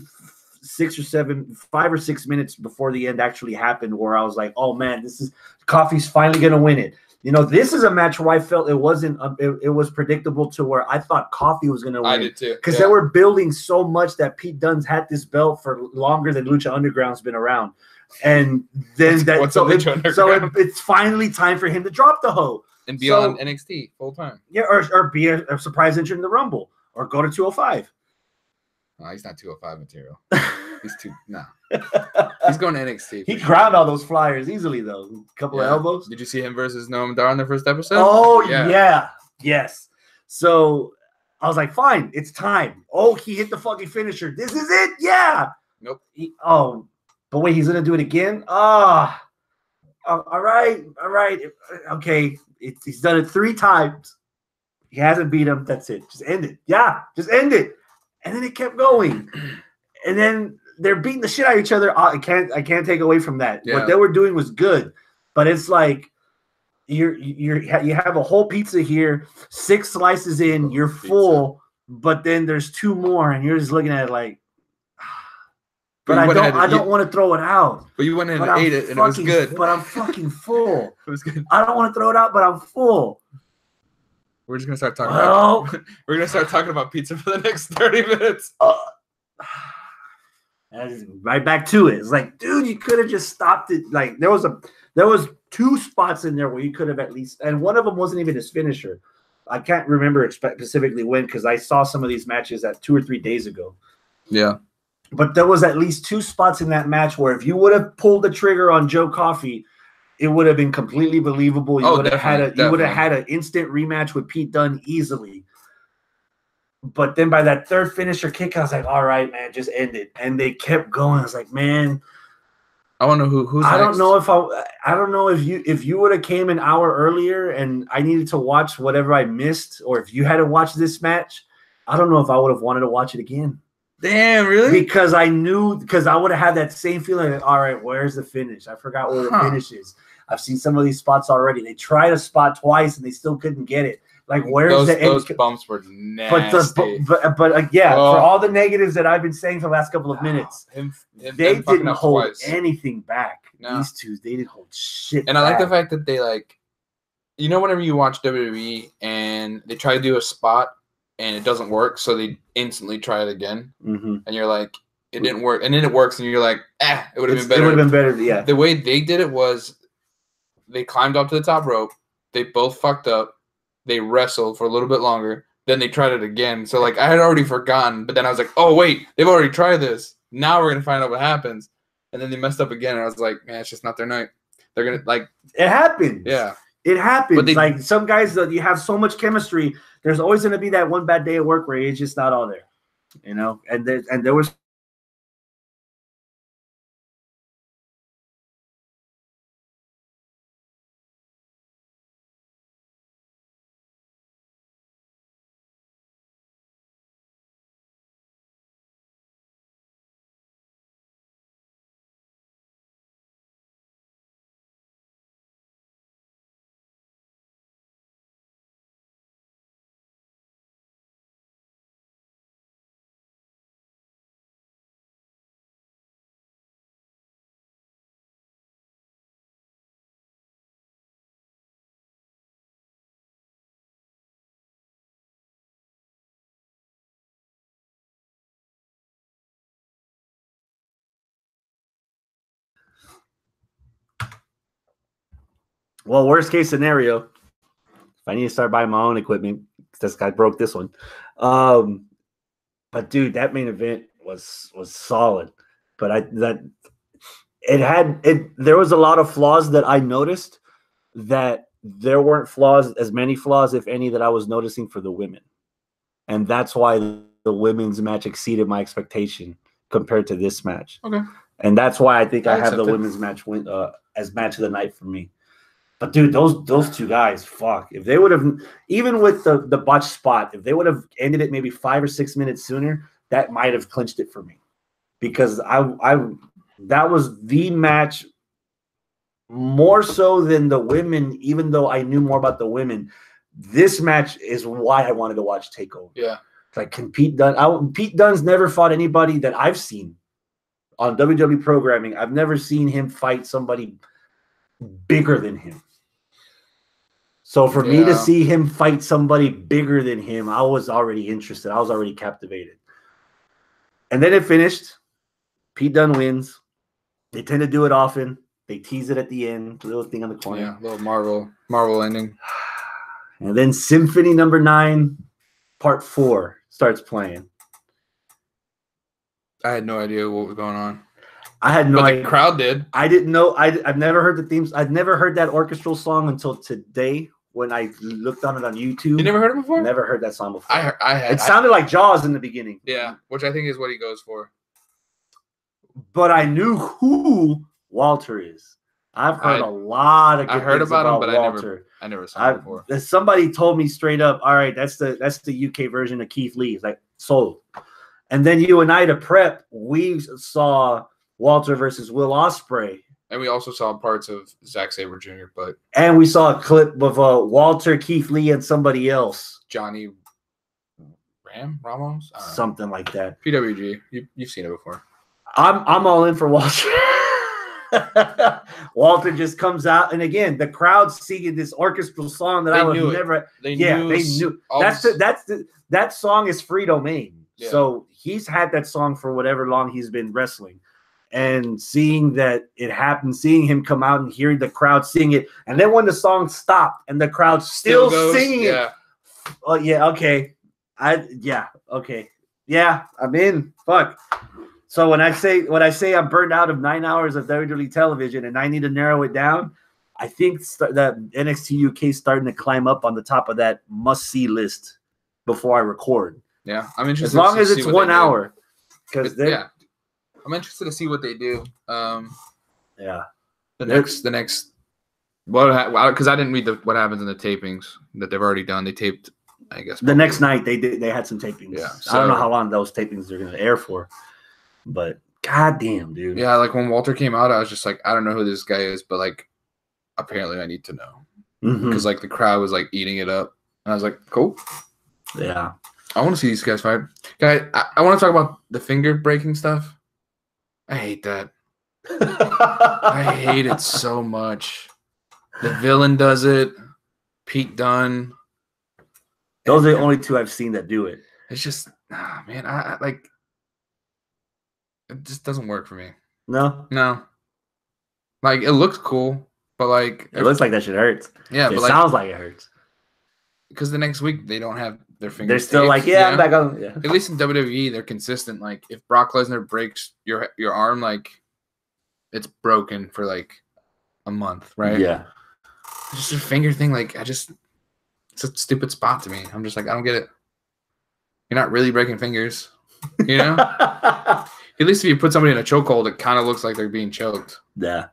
5 or 6 minutes before the end actually happened, where I was like, "Oh man, this is Coffey's finally gonna win it." You know, this is a match where I felt it wasn't. It was predictable to where I thought Coffey was gonna win.
I did too,
because they were building so much that Pete Dunne's had this belt for longer than Lucha Underground's been around, and then it's finally time for him to drop the hoe
and be on NXT full time.
Yeah, or be a surprise entrant in the Rumble, or go to 205.
No, he's not 205 material. He's He's going to NXT.
He ground all those flyers easily, though. A couple of elbows.
Did you see him versus Noam Dar in the first episode?
Oh, yeah. Yes. So I was like, fine, it's time. Oh, he hit the fucking finisher. This is it. Yeah.
Nope.
But wait, he's going to do it again? All right. Okay. He's done it 3 times. He hasn't beat him. That's it. Just end it. Yeah, just end it. And then it kept going. And then they're beating the shit out of each other. I can't take away from that. Yeah. What they were doing was good. But it's like you have a whole pizza here, 6 slices in, you're full, but then there's 2 more, and you're just looking at it like, but I don't want to throw it out.
But you went in and ate it, and it was good.
But I'm fucking full.
It was good.
I don't want to throw it out, but I'm full.
We're just gonna start talking. We're gonna start talking about pizza for the next 30 minutes.
Right back to it. It's like, dude, you could have just stopped it. Like there was 2 spots in there where you could have at least, and one of them wasn't even his finisher. I can't remember specifically when, because I saw some of these matches 2 or 3 days ago.
Yeah.
But there was at least 2 spots in that match where if you would have pulled the trigger on Joe Coffey, it would have been completely believable. You would have had an instant rematch with Pete Dunne easily. But then by that 3rd finisher kick, I was like, all right, man, just end it. And they kept going. I was like, man,
I want to know who's
I
next.
I don't know if you would have came an hour earlier and I needed to watch whatever I missed, or if you had to watch this match, I don't know if I would have wanted to watch it again.
Damn, really?
Because I would have had that same feeling like, all right, where's the finish? I forgot where the finish is. I've seen some of these spots already. They tried a spot twice and they still couldn't get it. Like, where's the end?
Those bumps were nasty.
But for all the negatives that I've been saying for the last couple of minutes, they didn't hold anything back. No. These 2, they didn't hold shit
And back. I like the fact that they whenever you watch WWE and they try to do a spot and it doesn't work, so they instantly try it again.
Mm-hmm.
And you're like, it didn't work, and then it works, and you're like, it would have been better.
It would have been better, yeah.
The way they did it was, they climbed up to the top rope, they both fucked up, they wrestled for a little bit longer, then they tried it again. So like I had already forgotten, but then I was like, oh wait, they've already tried this. Now we're gonna find out what happens, and then they messed up again, and I was like, man, it's just not their night. They're gonna like
it happens.
Yeah.
It happens.
But
like some guys that you have so much chemistry, there's always going to be that one bad day at work where it's just not all there, you know. And there was. Well, worst case scenario, if I need to start buying my own equipment, this guy broke this one. But dude, that main event was solid. But there was a lot of flaws that I noticed that there weren't as many flaws, if any, that I was noticing for the women. And that's why the women's match exceeded my expectation compared to this match.
Okay.
And that's why I think I have the women's match win as match of the night for me. But dude, those two guys, fuck. If they would have, even with the botch spot, if they would have ended it maybe 5 or 6 minutes sooner, that might have clinched it for me. Because that was the match more so than the women, even though I knew more about the women. This match is why I wanted to watch Takeover.
Yeah.
Like, can Pete Dunne? Pete Dunne's never fought anybody that I've seen on WWE programming. I've never seen him fight somebody bigger than him. So for me to see him fight somebody bigger than him, I was already interested. I was already captivated. And then it finished. Pete Dunne wins. They tend to do it often. They tease it at the end, little thing on the corner.
Yeah, little Marvel ending.
And then Symphony number 9, part 4 starts playing.
I had no idea what was going on.
I had no idea.
The crowd did.
I didn't know. I've never heard the themes. I've never heard that orchestral song until today when I looked on it on YouTube.
You never heard it before?
Never heard that song before.
It
sounded like Jaws in the beginning.
Yeah, which I think is what he goes for.
But I knew who Walter is. I've heard a lot of good things about him, but Walter.
I never saw him before.
Somebody told me straight up, all right, that's the UK version of Keith Lee. It's like, sold. And then you and I, to prep, we saw Walter versus Will Ospreay.
And we also saw parts of Zack Sabre Jr.,
and we saw a clip of Walter, Keith Lee, and somebody else.
Johnny Ramos?
Something like that.
PWG. You've seen it before.
I'm all in for Walter. Walter just comes out, and again, the crowd singing this orchestral song that I would never. They knew. That song is free domain. Yeah. So he's had that song for whatever long he's been wrestling, and seeing that it happened, seeing him come out and hearing the crowd sing it, and then when the song stopped and the crowd still singing it. Oh yeah, okay, okay, yeah, I'm in. Fuck. So when I say I'm burned out of 9 hours of WWE television and I need to narrow it down, I think that NXT UK is starting to climb up on the top of that must-see list before I record.
Yeah, I'm interested.
As long as it's 1 hour, because
I'm interested to see what they do.
The
next. Well, because I didn't read what happens in the tapings that they've already done. They taped, I guess.
The next night they had some tapings.
Yeah,
I don't know how long those tapings are going to air for. But goddamn, dude.
Yeah, like when Walter came out, I was just like, I don't know who this guy is, but like, apparently I need to know because like the crowd was like eating it up, and I was like, cool.
Yeah,
I want to see these guys fight. Guy, I want to talk about the finger breaking stuff. I hate that. I hate it so much. The villain does it. Pete Dunne.
Those are the only two I've seen that do it.
It's just, man, I like. It just doesn't work for me.
No?
No. Like, it looks cool, but like
It looks like that shit hurts.
yeah,
It
but like
sounds like it hurts.
because the next week they don't have their
They're
fingers.
still
taped,
like,
you
I'm
know?
back on. Yeah.
At least in WWE, they're consistent. Like, if Brock Lesnar breaks your arm, like, it's broken for like a month, right?
Yeah.
It's just a finger thing. Like, it's a stupid spot to me. I'm just like, I don't get it. You're not really breaking fingers, you know? At least if you put somebody in a chokehold, it kind of looks like they're being choked.
Yeah.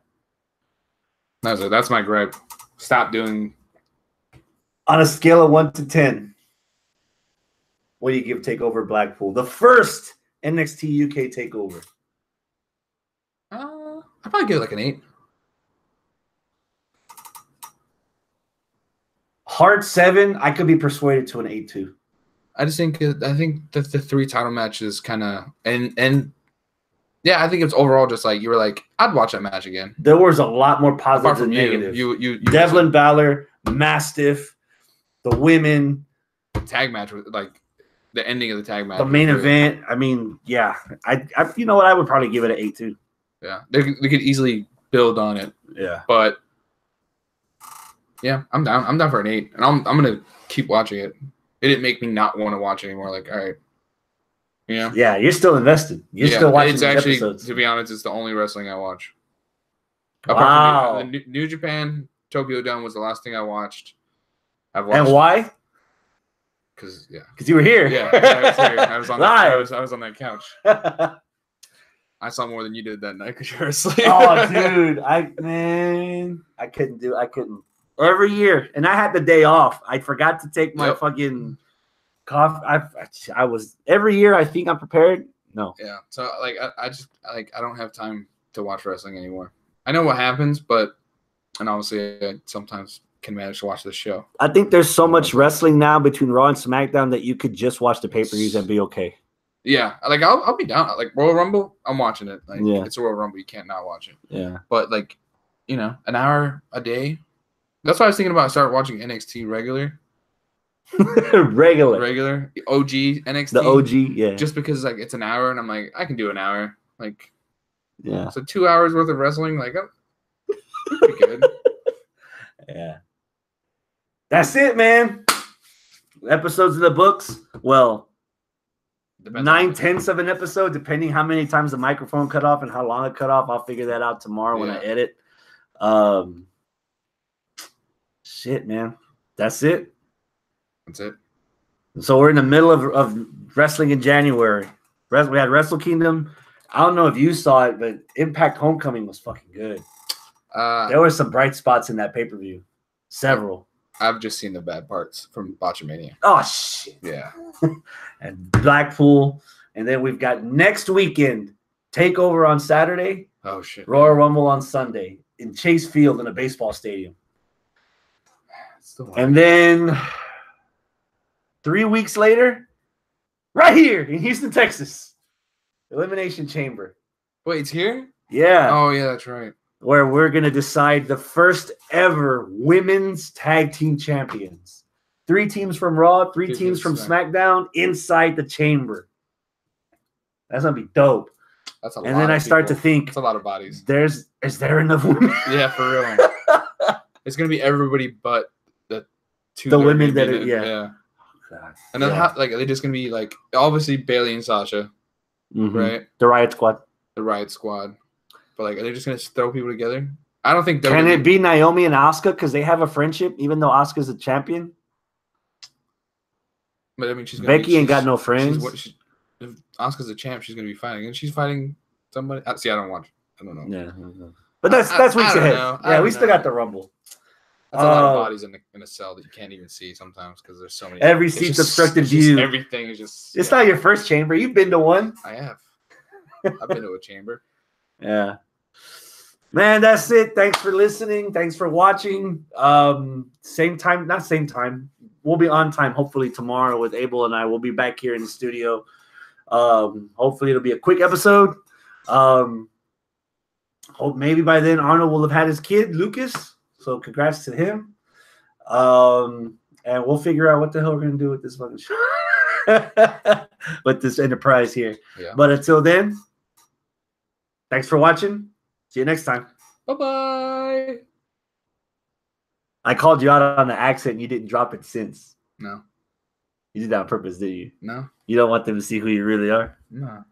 That's my gripe. Stop doing.
On a scale of 1 to 10, what do you give Takeover Blackpool? The first NXT UK Takeover.
I'd probably give it like an 8.
Hard 7, I could be persuaded to an 8 too.
I think that the 3 title matches kind of and yeah, I think it's overall just like you were like, I'd watch that match again.
There was a lot more positives
Apart from
than negatives.
you
Devlin Balor, Mastiff, the women,
tag match with like the ending of the tag match,
the main event. I mean, yeah, I you know what? I would probably give it an 8 too.
Yeah, they could easily build on it.
Yeah,
but yeah, I'm down. I'm down for an 8, and I'm gonna keep watching it. It didn't make me not want to watch anymore. Like, all right, you know?
Yeah, you're still invested. You're still watching
It's
these
actually,
episodes.
to be honest, it's the only wrestling I watch.
Wow.
Apart from the New Japan, Tokyo Dome was the last thing I watched. I've watched.
And why?
Because
you were here.
Yeah, I was here. I was on.
Live.
I was on that couch. I saw more than you did that night because you were asleep.
Oh, dude, I couldn't. Every year, and I had the day off. I forgot to take my fucking cough. I was every year. I think I'm prepared. No.
Yeah. So like, I just like I don't have time to watch wrestling anymore. I know what happens, but and obviously I sometimes can manage to watch the show.
I think there's so much wrestling now between Raw and SmackDown that you could just watch the pay-per-views and be okay.
Yeah, like I'll be down. Like Royal Rumble, I'm watching it. Like it's a Royal Rumble, you can't not watch it.
Yeah.
But like, you know, an hour a day. That's why I was thinking about start watching NXT regular. Regular. The OG NXT.
The OG, yeah.
Just because like it's an hour and I'm like, I can do an hour. Like
yeah.
So 2 hours worth of wrestling, like pretty good.
Yeah. That's it, man. Episodes in the books. Well, 9/10 of an episode, depending how many times the microphone cut off and how long it cut off. I'll figure that out tomorrow when I edit. Shit, man. That's it.
That's it.
So we're in the middle of wrestling in January. We had Wrestle Kingdom. I don't know if you saw it, but Impact Homecoming was fucking good. There were some bright spots in that pay-per-view. Several.
I've just seen the bad parts from Botchamania.
Oh, shit.
Yeah.
And Blackpool. And then we've got next weekend, Takeover on Saturday.
Oh, shit.
Royal Rumble on Sunday in Chase Field in a baseball stadium. And then 3 weeks later, right here in Houston, Texas, Elimination Chamber.
Wait, it's here?
Yeah.
Oh, yeah, that's right.
Where we're going to decide the first ever women's tag team champions. 3 teams from Raw, 3 teams from SmackDown inside the chamber. That's going to be dope.
That's a lot.
And then I start to think,
it's a lot of bodies.
Is there enough women?
Yeah, for real. It's going to be everybody but the
women that are, yeah.
God. And then are they just going to be like, obviously Bailey and Sasha, right?
The Riot Squad.
The Riot Squad. But like, are they just going to throw people together? I don't think.
Can it be Naomi and Asuka because they have a friendship, even though Asuka's a champion?
But I mean,
Becky ain't got no friends.
If Asuka's a champ, she's going to be fighting, and she's fighting somebody. See, I don't watch. I don't know.
Yeah, but that's weeks ahead. Yeah, we still got the Rumble.
That's a lot of bodies in a cell that you can't even see sometimes because there's so many.
Every seat's obstructed view.
Everything is just.
It's not your first chamber. You've been to one.
I have. I've been to a chamber.
Yeah. Man, that's it. Thanks for listening. Thanks for watching. Same time, not same time. We'll be on time hopefully tomorrow with Abel and I. We'll be back here in the studio. Hopefully it'll be a quick episode. Hope maybe by then Arnold will have had his kid, Lucas. So congrats to him. And we'll figure out what the hell we're gonna do with this fucking show. With this enterprise here.
Yeah.
But until then, Thanks for watching. See you next time.
Bye-bye.
I called you out on the accent and you didn't drop it since.
No.
You did that on purpose, did you?
No.
You don't want them to see who you really are?
No.